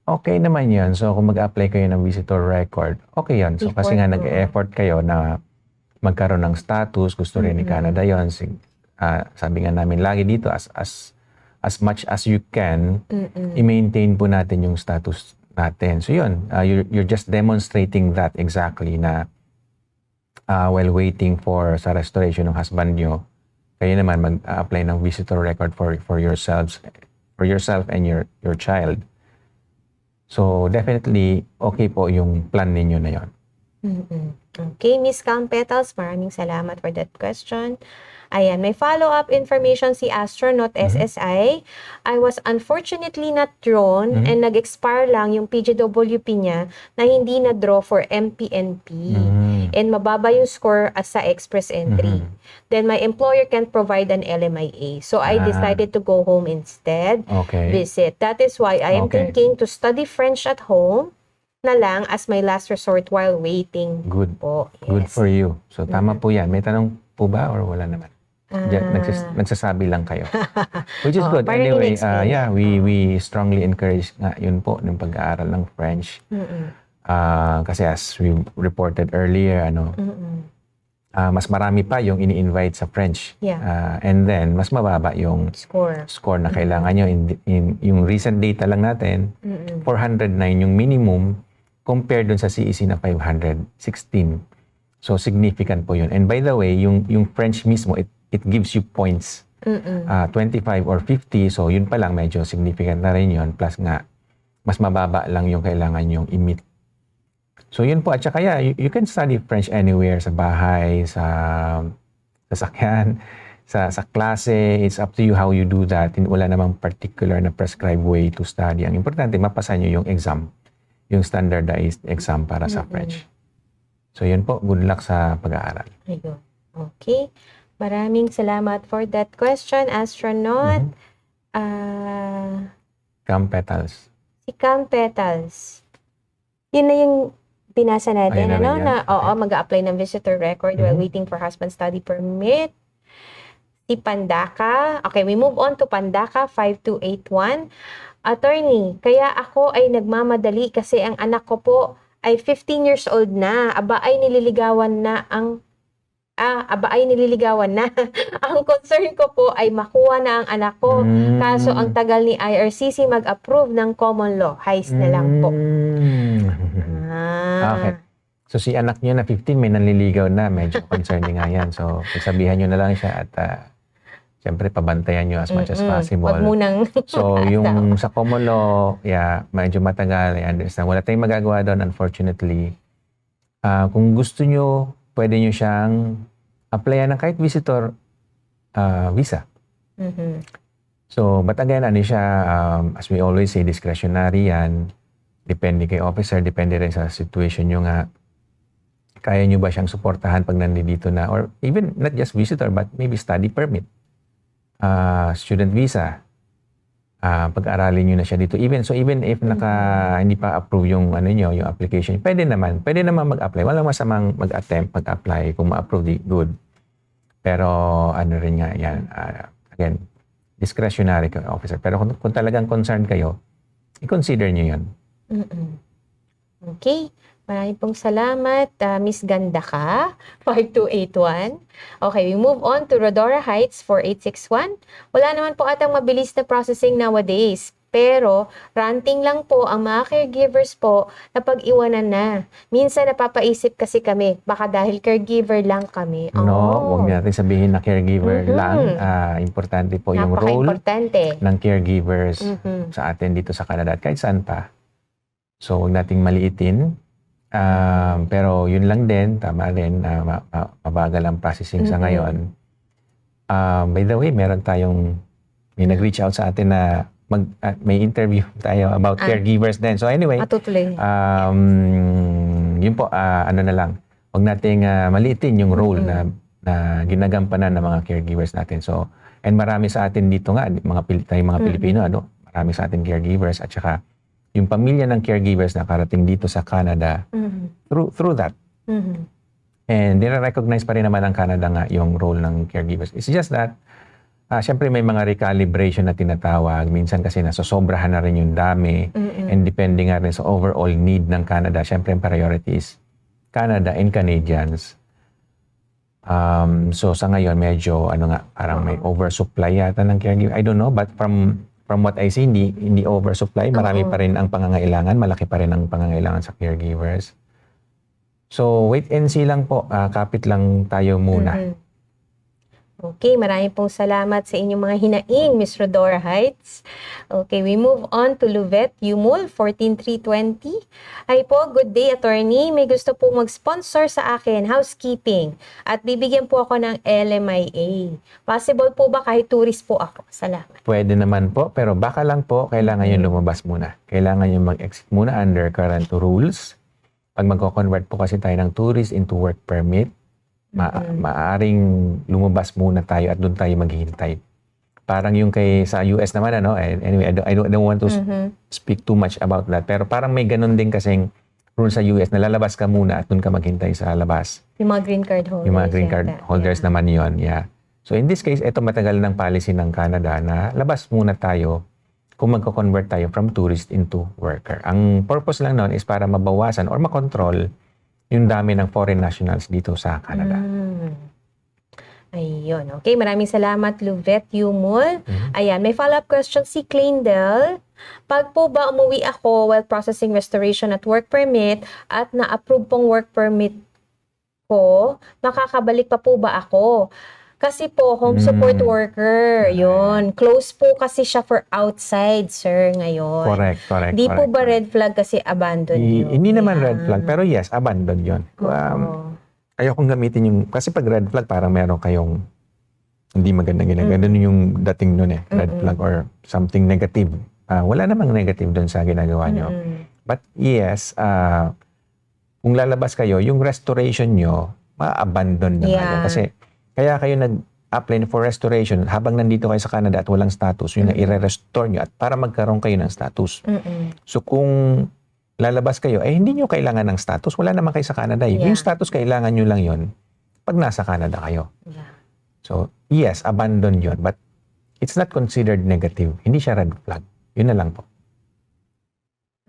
Okay naman yan. So, kung mag-apply kayo ng visitor record, okay yan. So, kasi nga nag-effort kayo na magkaroon ng status, gusto rin ni Canada yon. Sabi nga namin lagi dito, as much as you can, i-maintain po natin yung status natin. So, yun. You're just demonstrating that exactly na while waiting sa restoration ng husband nyo, kayo naman mag-apply ng visitor record for yourself and your child. So, definitely, okay po yung plan ninyo na yon. Okay, Miss Calm Petals, maraming salamat for that question. Ayan, may follow-up information si Astronaut SSI. I was unfortunately not drawn and nag-expire lang yung PGWP niya na hindi na-draw for MPNP. And mababa yung score as sa express entry. Then my employer can't provide an LMIA. So I decided to go home instead. Okay. Visit. That is why I am Okay. thinking to study French at home na lang as my last resort while waiting. Good. Po. Good Yes. for you. So, tama po yan. May tanong po ba or wala naman? Nagsasabi lang kayo. Which is good. parang Anyway, in-explain. we strongly encourage nga yun po ng pag-aaral ng French. Kasi as we reported earlier, mas marami pa yung ini-invite sa French. Yeah. And then, mas mababa yung Score. na kailangan nyo. Yung recent data lang natin, 409 yung minimum compared dun sa CEC na 516. So, significant po yun. And by the way, yung French mismo, it gives you points. 25 or 50. So, yun pa lang, medyo significant na rin yun. Plus nga, mas mababa lang yung kailangan yung i-meet. So, yun po. At saka, you can study French anywhere, sa bahay, sa sasakyan, sa klase. It's up to you how you do that. Wala namang particular na prescribed way to study. Ang importante, mapasa nyo yung exam. Yung standardized exam para sa French. So, yun po. Good luck sa pag-aaral. Ayun. Okay. Maraming salamat for that question, Astronaut. Cam Petals. Si Cam Petals. Yun na yung binasa natin, Ayun na rin yan. na Okay. mag-a-apply ng visitor record while waiting for husband study permit. Si Pandaka. Okay, we move on to Pandaka 5281. Attorney, kaya ako ay nagmamadali kasi ang anak ko po ay 15 years old na. Aba ay nililigawan na. Ang concern ko po ay makuha na ang anak ko. Kaso ang tagal ni IRCC mag-approve ng common law. Heist na lang po. Okay. So, si anak niyo na 15, may nanliligaw na. Medyo concerning nga yan. So, sabihan niyo na lang siya at siyempre, pabantayan niyo as much as possible. Wag munang So, yung sa common law, medyo matagal. I understand. Wala tayong magagawa doon, unfortunately. Kung gusto niyo, pwede niyo siyang applyan ng kahit visitor visa. So, but again, siya, as we always say, discretionary yan. Depende kay officer, depende rin sa situation nyo nga. Kaya nyo ba siyang suportahan pag nandito na? Or even, not just visitor, but maybe study permit. Student visa. Pag-aralin nyo na siya dito. Even if hindi pa approve yung yung application, pwede naman mag-apply. Walang masamang mag-attempt, mag-apply. Kung ma-approve, good. Pero rin nga yan, again, discretionary kay officer. Pero kung talagang concerned kayo, i-consider nyo yan. Okay. Maraming pong salamat, Miss Ganda ka, 5281. Okay, we move on to Rodora Heights, 4861. Wala naman po atang mabilis na processing nowadays. Pero, ranting lang po ang mga caregivers po na pag-iwanan na. Minsan napapaisip kasi kami, baka dahil caregiver lang kami. Huwag natin sabihin na caregiver lang. Importante po yung role Napaka-importante. ng caregivers sa atin dito sa Canada at kahit saan pa. So, huwag nating maliitin Pero yun lang din, tama rin, mabagal ang processing sa ngayon. By the way, may nag-reach out sa atin na may interview tayo about caregivers din. So anyway, Matutuloy. yun po, ano na lang, huwag nating maliitin yung role na ginagampanan ng mga caregivers natin. So, and marami sa atin dito nga, tayong mga Pilipino, marami sa atin caregivers, at saka yung pamilya ng caregivers na karating dito sa Canada through that. And nire-recognize pa rin naman ng Canada nga yung role ng caregivers. It's just that, syempre may mga recalibration na tinatawag. Minsan kasi nasosobrahan na rin yung dami. And depending nga rin sa overall need ng Canada, syempre ang priority is Canada and Canadians. So sa ngayon, medyo, parang may oversupply yata ng caregiver. I don't know, but from what I see, hindi oversupply. Marami pa rin ang pangangailangan. Malaki pa rin ang pangangailangan sa caregivers. So, wait and see lang po. Kapit lang tayo muna. Okay, maraming pong salamat sa inyong mga hinaing, Miss Rodora Heights. Okay, we move on to Luvet Yumul, 14320. Ay po, good day, attorney. May gusto po mag-sponsor sa akin, housekeeping. At bibigyan po ako ng LMIA. Possible po ba kahit tourist po ako? Salamat. Pwede naman po, pero baka lang po, kailangan yung lumabas muna. Kailangan yung mag-exit muna under current rules. Pag magko-convert po kasi tayo ng tourist into work permit, maaring lumabas muna tayo at doon tayo maghihintay. Parang yung sa US naman, anyway, I don't want to speak too much about that. Pero parang may ganun din kasing rule sa US na lalabas ka muna at doon ka maghintay sa labas. Yung mga green card holders. Yung mga green card holders naman yon, yeah. So in this case, ito matagal ng policy ng Canada na labas muna tayo kung magko-convert tayo from tourist into worker. Ang purpose lang noon is para mabawasan or makontrol yung dami ng foreign nationals dito sa Canada. Ayun. Okay, maraming salamat, Luvet Yumul. Ayan, may follow-up question si Kleindel. Pag po ba umuwi ako while processing restoration at work permit at na-approve pong work permit ko, makakabalik pa po ba ako? Kasi po, home support worker, yun. Close po kasi siya for outside, sir, ngayon. Correct. Di po ba red flag kasi abandon yun? Hindi naman red flag, pero yes, abandon yun. Ayokong gamitin yung, kasi pag red flag, parang meron kayong hindi magandang ginagawa. Ganun yung dating nun red flag or something negative. Wala namang negative dun sa ginagawa nyo. But yes, kung lalabas kayo, yung restoration nyo, ma-abandon na yun. Kasi kaya kayo nag-apply for restoration habang nandito kayo sa Canada at walang status, yun na i-restore nyo at para magkaroon kayo ng status. So kung lalabas kayo, hindi nyo kailangan ng status. Wala naman kayo sa Canada. Yung status, kailangan nyo lang yun pag nasa Canada kayo. So yes, abandon yun. But it's not considered negative. Hindi siya red flag. Yun na lang po.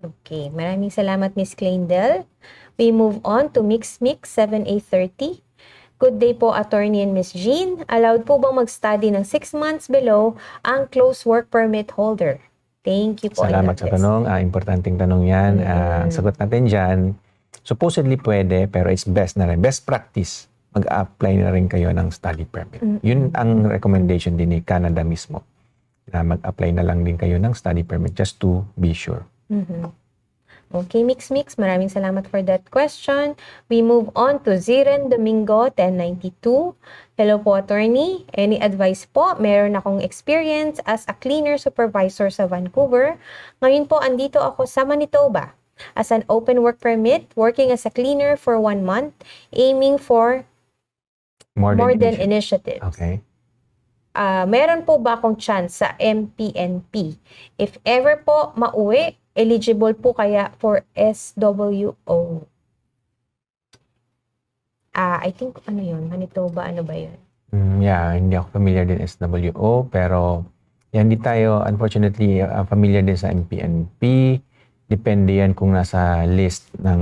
Okay. Maraming salamat, Miss Kleindel. We move on to Mix 7830. Good day po, Attorney and Miss Jean. Allowed po bang mag-study ng 6 months below ang close work permit holder? Thank you po. Salamat sa tanong. Importanteng tanong yan. Ang sagot natin dyan, supposedly pwede, pero it's best na rin. Best practice, mag-apply na rin kayo ng study permit. Yun ang recommendation din ni Canada mismo. Na mag-apply na lang din kayo ng study permit just to be sure. Okay, Mix. Maraming salamat for that question. We move on to Ziren Domingo, 1092. Hello po, attorney. Any advice po? Meron akong experience as a cleaner supervisor sa Vancouver. Ngayon po, andito ako sa Manitoba as an open work permit, working as a cleaner for 1 month, aiming for more than initiative. Okay. Meron po ba akong chance sa MPNP? If ever po mauwi, eligible po kaya for SWO? I think, Manitoba, ano ba yun? Hindi ako familiar din SWO, pero hindi tayo, unfortunately, familiar din sa MPNP. Depende yan kung nasa list ng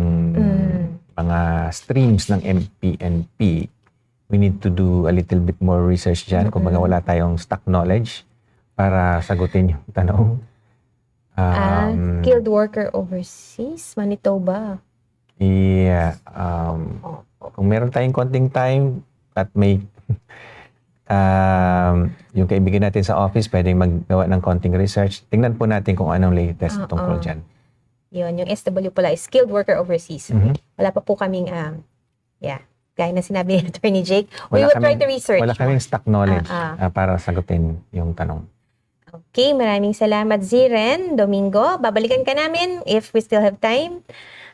mga streams ng MPNP. We need to do a little bit more research dyan. Kung baga wala tayong stock knowledge para sagutin yung tanong. Skilled worker overseas, Manitoba. Yeah. Kung meron tayong konting time at may yung kaibigan natin sa office, pwedeng maggawa ng konting research. Tingnan po natin kung anong latest tungkol dyan. Yun, yung SW pala is Skilled Worker Overseas. Wala pa po kaming, gaya na sinabi ni Attorney Jake, we will try to research. Wala kaming stock knowledge para sagutin yung tanong. Okay, maraming salamat, Ziren Domingo. Babalikan ka namin if we still have time.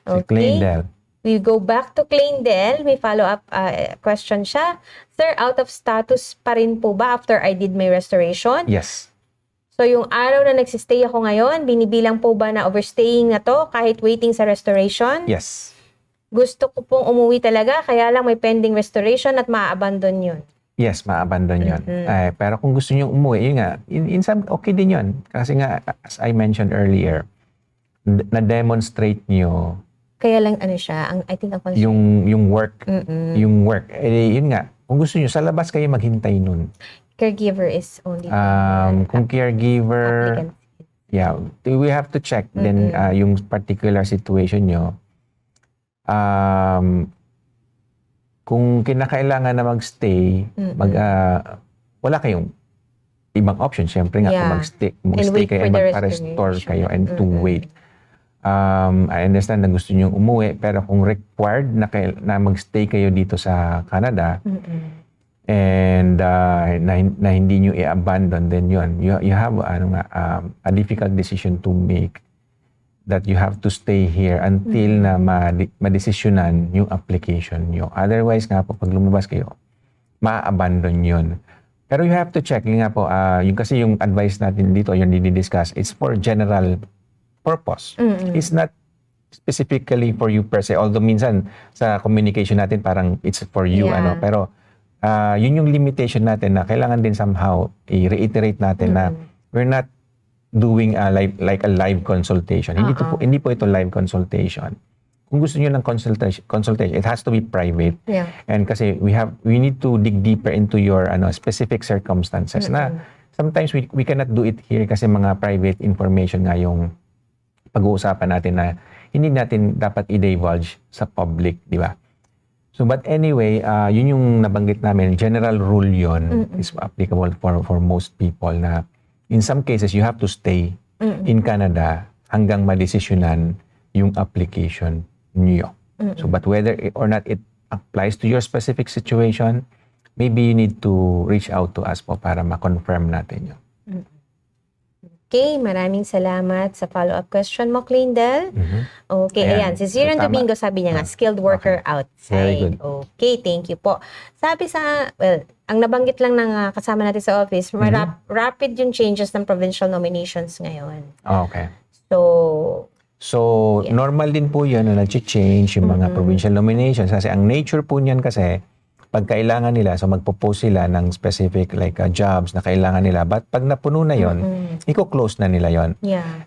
Si Claydel. We go back to Claydel. May follow-up question siya. Sir, out of status pa rin po ba after I did my restoration? Yes. So, yung araw na nagsistay ako ngayon, binibilang po ba na overstaying na to kahit waiting sa restoration? Yes. Gusto ko pong umuwi talaga, kaya lang may pending restoration at ma-abandon yun. Yes, ma-abandon yun. Pero kung gusto nyo umuwi, yun nga, in some, okay din yun. Kasi nga, as I mentioned earlier, na-demonstrate nyo kaya lang ano siya, I think ang yung work. Yung work. Yun nga, kung gusto nyo, sa labas kayo maghintay nun. Caregiver is only kung caregiver, applicant. we have to check then yung particular situation nyo. Kung kinakailangan na magstay, wala kayong ibang option. Siyempre nga, kung magstay kayo, magpa-restore kayo and to wait. I understand na gusto nyo umuwi, pero kung required na magstay kayo dito sa Canada, and na hindi nyo i-abandon, then yun, you have a difficult decision to make that you have to stay here until na madesisyonan yung application nyo. Otherwise nga po, pag lumabas kayo, ma-abandon yun. Pero you have to check, yun nga po, yung kasi yung advice natin dito, yung didi-discuss, it's for general purpose. It's not specifically for you per se. Although minsan sa communication natin parang it's for you, pero yun yung limitation natin na kailangan din somehow i-reiterate natin na we're not doing a like a live consultation. Hindi po ito live consultation. Kung gusto niyo ng consultation, it has to be private. And kasi we need to dig deeper into your specific circumstances na sometimes we cannot do it here kasi mga private information nga yung pag-uusapan natin na hindi natin dapat i-divulge sa public, di ba? So, but anyway, yun yung nabanggit namin. General rule yun is applicable for most people na in some cases, you have to stay in Canada hanggang madesisyonan yung application niyo. So, but whether or not it applies to your specific situation, maybe you need to reach out to us po para ma-confirm natin yun. Okay, maraming salamat sa follow-up question mo, Claydel. Okay, ayan. Si Ziren Domingo sabi niya nga, skilled worker outside. Okay, thank you po. Sabi ang nabanggit lang ng kasama natin sa office, rapid yung changes ng provincial nominations ngayon. Okay. So, normal din po yan na nag-change yung mga provincial nominations kasi ang nature po niyan kasi pag kailangan nila, so magpo-post sila ng specific like jobs na kailangan nila. But pag napuno na yon, i-close na nila yon.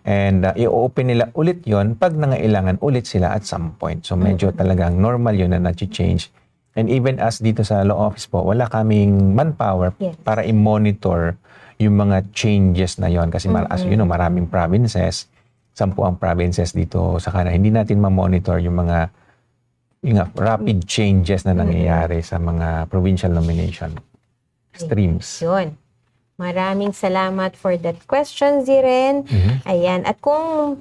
And i-open nila ulit yon pag nangailangan ulit sila at some point. So medyo talagang normal yun na nag-change. And even as dito sa law office po, wala kaming manpower para i-monitor yung mga changes na yon. Kasi as you know, maraming provinces, 10 ang provinces dito sa Canada. Hindi natin ma-monitor yung mga rapid changes na nangyayari sa mga provincial nomination streams. Yun. Maraming salamat for that question, Ziren. Ayan. At kung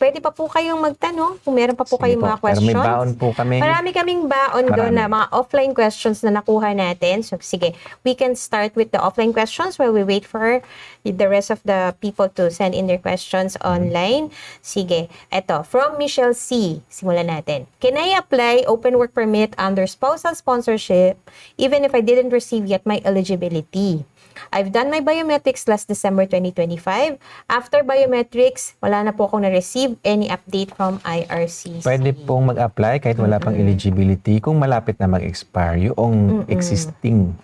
pwede pa po kayong magtanong, kung meron pa po kayong mga questions. Pero may baon po kami. Marami kaming baon doon na mga offline questions na nakuha natin. So, sige, we can start with the offline questions while we wait for the rest of the people to send in their questions online. Sige, eto, from Michelle C. Simulan natin. Can I apply open work permit under spousal sponsorship even if I didn't receive yet my eligibility? I've done my biometrics last December 2025. After biometrics, wala na po akong na-receive any update from IRCC. Pwede pong mag-apply kahit wala pang eligibility kung malapit na mag-expire yung existing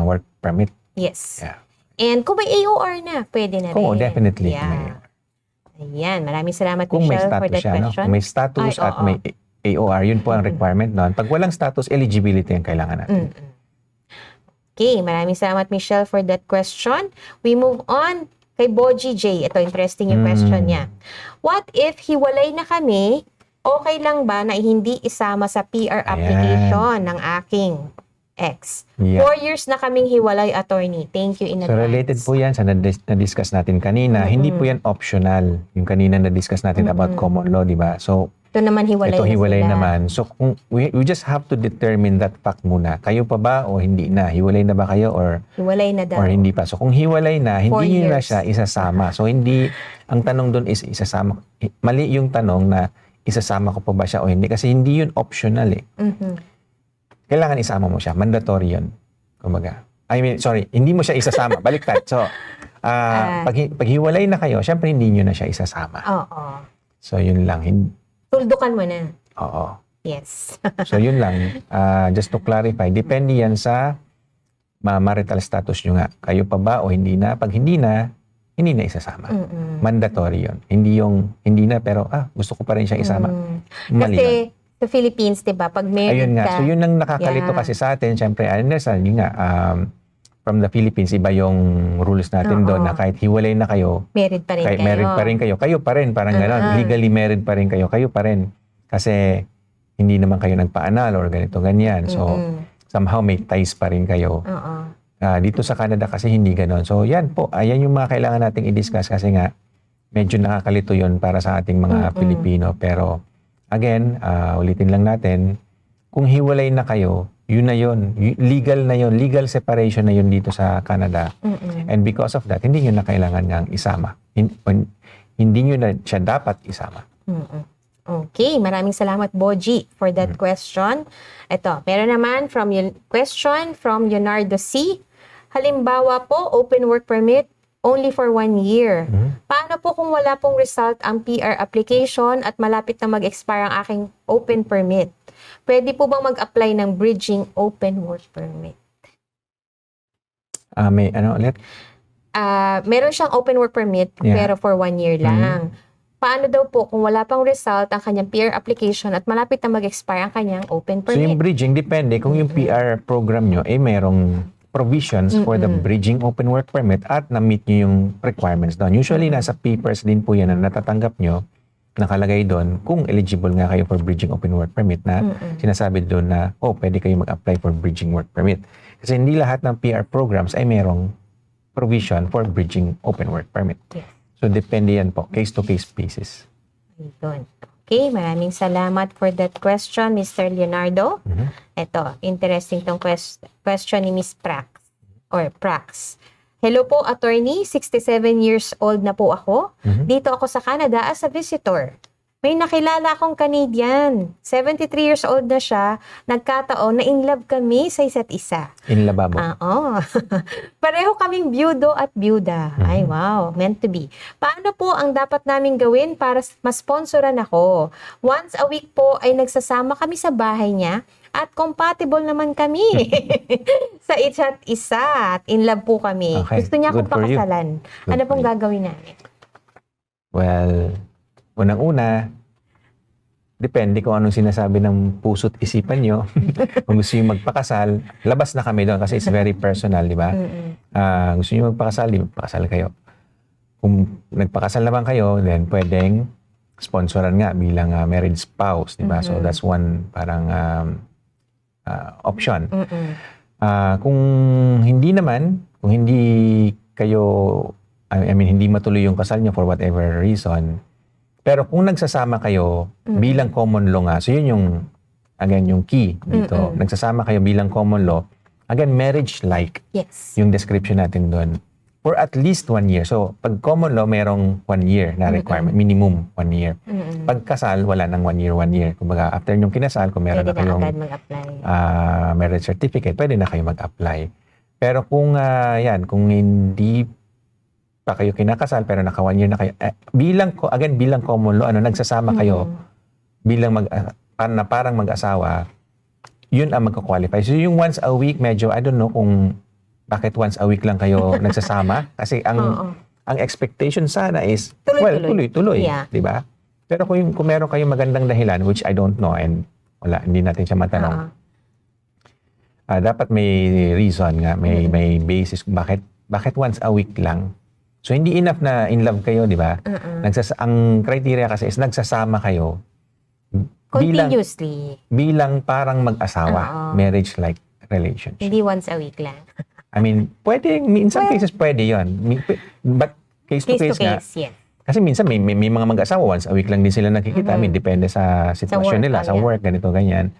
work permit. Yes. And kung may AOR na, pwede na rin. Oo, definitely. Ayan, maraming salamat, kung Michelle, may for that status question. Kung may status at may AOR, yun po ang requirement noon. Pag walang status, eligibility ang kailangan natin. Okay, maraming salamat, Michelle, for that question. We move on kay Boji J. Ito, interesting yung question niya. What if hiwalay na kami, okay lang ba na hindi isama sa PR application ng aking ex. Yeah. 4 years na kaming hiwalay, attorney. Thank you in So advance. related po yan sa na-discuss natin kanina. Hindi po yan optional. Yung kanina na-discuss natin about common law, di ba? So, Ito naman hiwalay ito na hiwalay sila. naman. So, kung we just have to determine that fact muna. Kayo pa ba o hindi na? Hiwalay na ba kayo or Hiwalay na daw. hindi pa? So, kung hiwalay na, 4 hindi nyo na years. siya isasama. So, hindi, ang tanong doon is isasama. Mali yung tanong na isasama ko pa ba siya o hindi. Kasi hindi yun optional eh. Kailangan isama mo siya. Mandatory yun. Kumbaga. Hindi mo siya isasama. Baliktad. So, paghiwalay na kayo, syempre hindi nyo na siya isasama. Oo. So, yun lang. Tuldukan mo na. Oo. Yes. So, yun lang. Just to clarify, depende yan sa marital status nyo nga. Kayo pa ba o hindi na? Pag hindi na isasama. Mandatory yun. Hindi na pero gusto ko pa rin siya isama. Mali Kasi yun. sa Philippines, 'di ba, pag married Ayun nga. ka, So, yun ang nakakalito Yeah. kasi sa atin. Siyempre, yun nga, from the Philippines, iba yung rules natin doon na kahit hiwalay na kayo, married pa rin kahit kayo. married pa rin kayo, kayo pa rin, parang gano'n. Legally married pa rin kayo, kayo pa rin. Kasi hindi naman kayo nagpaanal or ganito, ganyan. So, somehow may ties pa rin kayo. Oo. Dito sa Canada kasi hindi gano'n. So, yan po. Ayan yung mga kailangan nating i-discuss kasi nga, medyo nakakalito yun para sa ating mga Pilipino. Pero, again, ulitin lang natin, kung hiwalay na kayo, yun na yun. Legal na yun. Legal separation na yun dito sa Canada. And because of that, hindi nyo na kailangan ngang isama. Hindi nyo na siya dapat isama. Okay, maraming salamat, Boji, for that question. Ito, meron naman question from Leonardo C. Halimbawa po, open work permit only for 1 year. Paano po kung wala pong result ang PR application at malapit na mag-expire ang aking open permit? Pwede po bang mag-apply ng bridging open work permit? May ano ulit? Meron siyang open work permit Yeah. pero for 1 year lang. Paano daw po kung wala pang result ang kanyang PR application at malapit na mag-expire ang kanyang open So yung permit? bridging, depende kung yung PR program nyo, merong provisions for the bridging open work permit at na-meet nyo yung requirements doon. Usually, nasa papers din po yan na natatanggap nyo, nakalagay doon kung eligible nga kayo for bridging open work permit na sinasabi doon na, pwede kayo mag-apply for bridging work permit. Kasi hindi lahat ng PR programs ay merong provision for bridging open work permit. Yes. So, depende yan po. Case-to-case basis. Ayun. Okay, maraming salamat for that question, Mr. Leonardo. Ito, interesting tong question ni Miss Prax or Prax. Hello po, attorney. 67 years old na po ako. Dito ako sa Canada as a visitor. May nakilala akong Canadian. 73 years old na siya. Nagkataon na in love kami sa isa't isa. In lababo. Oo. Pareho kaming byudo at byuda. Ay, wow. Meant to be. Paano po ang dapat namin gawin para masponsoran ako? Once a week po ay nagsasama kami sa bahay niya at compatible naman kami sa isa't isa. At in love po kami. Okay. Gusto niya akong Good for you. pakasalan. Good Ano for pong you. gagawin namin? Well, unang-una, depende kung anong sinasabi ng puso't isipan nyo. Kung gusto nyo magpakasal, labas na kami doon kasi it's very personal, di ba? Gusto nyo magpakasal, di magpakasal kayo. Kung nagpakasal naman kayo, then pwedeng sponsoran nga bilang married spouse, di ba? So that's one parang option. Kung hindi naman, kung hindi kayo, hindi matuloy yung kasal nyo for whatever reason, pero kung nagsasama kayo bilang common law nga, so yun yung, again, yung key dito. Nagsasama kayo bilang common law, again, marriage-like Yes. yung description natin doon. For at least 1 year. So, pag common law, merong 1 year na requirement. Minimum 1 year. Pag kasal, wala nang 1 year. Kumbaga, after yung kinasal, kung meron Pwede na na kayong agad mag-apply. marriage certificate, pwede na kayo mag-apply. Pero kung, kung hindi pa kayo kinakasal, pero naka 1 year na kayo, bilang common law, nagsasama kayo, bilang parang mag-asawa, yun ang magka-qualify. So yung once a week, medyo, I don't know kung bakit once a week lang kayo nagsasama. Kasi ang expectation sana is, tuloy-tuloy. Yeah. Di ba? Pero kung meron kayong magandang dahilan, which I don't know, and hindi natin siya matanong, dapat may reason nga, may basis bakit once a week lang. So hindi enough na in love kayo, di ba? Ang criteria kasi is nagsasama kayo Continuously. bilang parang mag-asawa, marriage-like relationship. Hindi once a week lang. I mean, pwede, in some cases pwede yun. But case to case nga. Yes. Kasi minsan may mga mag-asawa, once a week lang din sila nakikita. I mean, depende sa sitwasyon work, nila, sa work, ganito, ganyan.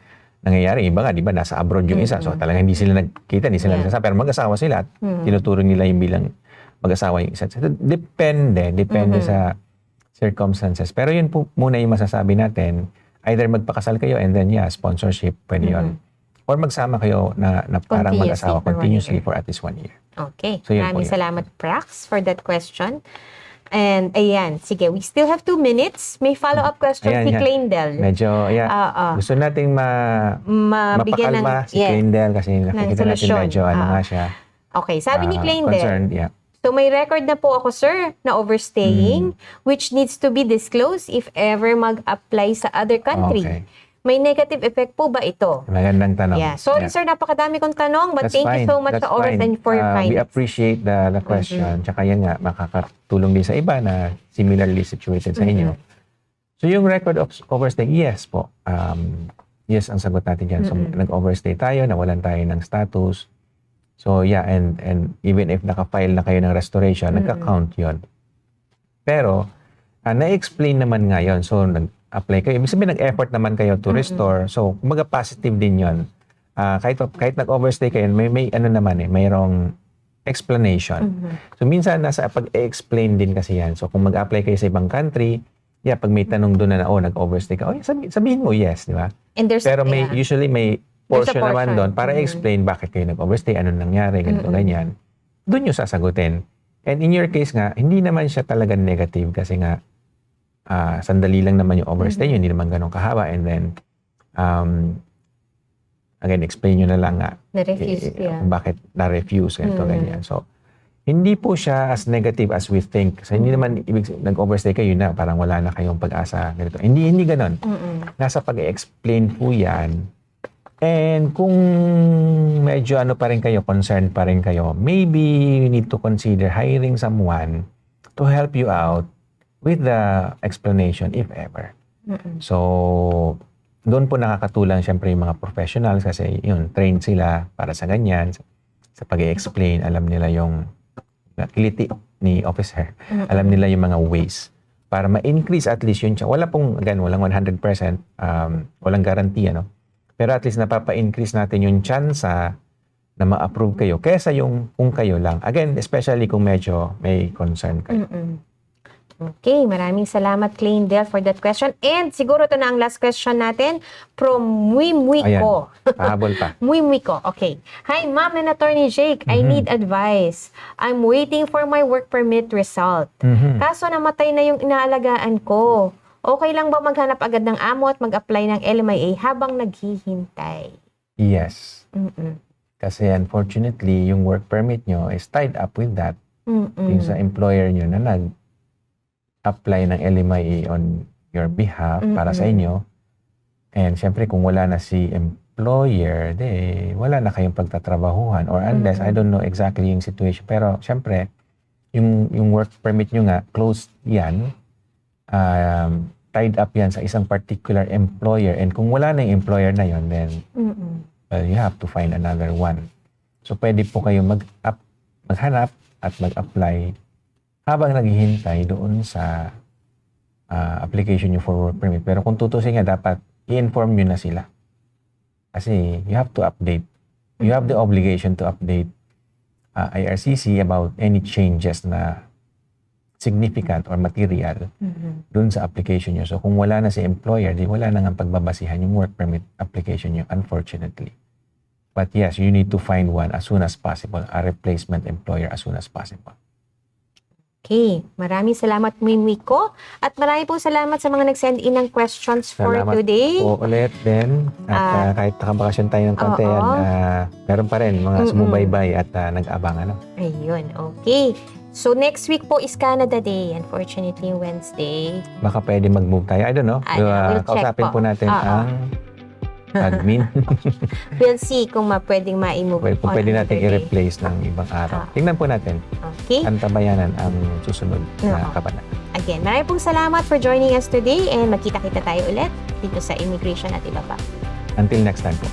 Nangyayari, iba nga, di ba, nasa abroad yung isa. So talagang hindi sila nagkita, hindi sila nagsasama. Pero mag-asawa sila at tinuturo nila yung bilang mag-asawa yung isa. So, depende sa circumstances. Pero yun po muna yung masasabi natin. Either magpakasal kayo and then sponsorship, pwede yun. Or magsama kayo na parang mag-asawa continuously for at least 1 year. Okay. So, yun po Maraming yun. salamat, Prax, for that question. And ayan, sige, we still have 2 minutes. May follow-up question si Kleindel. Medyo, gusto nating Mabigyan mapakalma si Kleindel kasi nakikita natin solusyon. medyo nga siya. Okay, sabi ni Kleindel, concerned, so may record na po ako, sir, na overstaying, which needs to be disclosed if ever mag-apply sa other country. Okay. May negative effect po ba ito? Magandang tanong. Yeah. Sorry, sir, napakadami kong tanong, but That's thank you so much That's sa oras fine. and for your We kindness. appreciate the question. Tsaka yan nga, makakatulong din sa iba na similarly situated sa inyo. So yung record of overstay, yes po. Yes, ang sagot natin dyan. So nag-overstay tayo, nawalan tayo ng status. So and even if naka-file na kayo ng restoration, nagka-count yun. Pero, na-explain naman nga yun. So nag-apply kayo. Ibig sabihin, nag-effort naman kayo to restore. So, kumbaga positive din yun. Kahit nag-overstay kayo, may ano naman mayroong explanation. So, minsan nasa pag-explain din kasi yan. So, kung mag-apply kayo sa ibang country, pag may tanong doon na, nag-overstay ka, sabihin mo yes, di ba? And there's, Pero usually may portion portion. naman doon para explain bakit kayo nag-overstay, anong nangyari, ganito, ganyan. Doon yung sasagutin. And in your case nga, hindi naman siya talaga negative kasi nga, sandali lang naman yung overstay, hindi naman ganun kahaba. And then, again, explain nyo na lang nga na-refuse, bakit na-refuse, ganito, ganyan. So, hindi po siya as negative as we think. So, hindi naman nag-overstay kayo na, parang wala na kayong pag-asa, ganito. Hindi ganun. Nasa pag-explain po yan. And kung medyo pa rin kayo, concerned pa rin kayo, maybe you need to consider hiring someone to help you out with the explanation, if ever. So, doon po nakakatulong siyempre yung mga professionals kasi yun, trained sila para sa ganyan. Sa pag-i-explain, alam nila yung kiliti ni officer. Alam nila yung mga ways para ma-increase at least yun. Wala pong, again, walang 100%, walang guarantee, Pero at least napapa-increase natin yung chance na ma-approve kayo kesa yung kung kayo lang. Again, especially kung medyo may concern kayo. Okay, maraming salamat, Kleindel, for that question. And siguro ito na ang last question natin from Muimwiko. Pahabol pa. Muimwiko, okay. Hi, Ma'am and Attorney Jake. I need advice. I'm waiting for my work permit result. Kaso namatay na yung inaalagaan ko. Okay lang ba maghanap agad ng amo at mag-apply ng LMIA habang naghihintay? Yes. Kasi unfortunately, yung work permit nyo is tied up with that. Yung sa employer nyo na nag-apply ng LMIA on your behalf para sa inyo. And syempre, kung wala na si employer, wala na kayong pagtatrabahuhan. Or unless, I don't know exactly yung situation. Pero syempre, yung work permit nyo nga, closed yan. Tied up yan sa isang particular employer. And kung wala na yung employer na yon, then you have to find another one. So, pwede po kayo maghanap at mag-apply habang naghihintay doon sa application nyo for work permit. Pero kung tutusin nga, dapat i-inform nyo na sila. Kasi you have to update. You have the obligation to update IRCC about any changes na significant or material dun sa application nyo. So, kung wala na si employer, di wala na nga pagbabasihan yung work permit application nyo, unfortunately. But yes, you need to find one as soon as possible, a replacement employer as soon as possible. Okay, maraming salamat, Muimwiko. At marami po salamat sa mga nag-send in ng questions for today. Salamat po ulit din. At kahit nakabakasyon tayo ng konti, meron pa rin mga sumubaybay at nag-abang. Ayun, okay. So, next week po is Canada Day. Unfortunately, Wednesday. Baka pwede mag-move tayo. I don't know. We'll check kausapin po natin ang admin. We'll see kung pwedeng ma-move Kung pwede natin i-replace ng ibang araw. Tingnan po natin. Okay. Antabayanan ang susunod na kabanata. Again, maraming pong salamat for joining us today and magkita-kita tayo ulit dito sa Immigration at Iba Pa. Until next time po.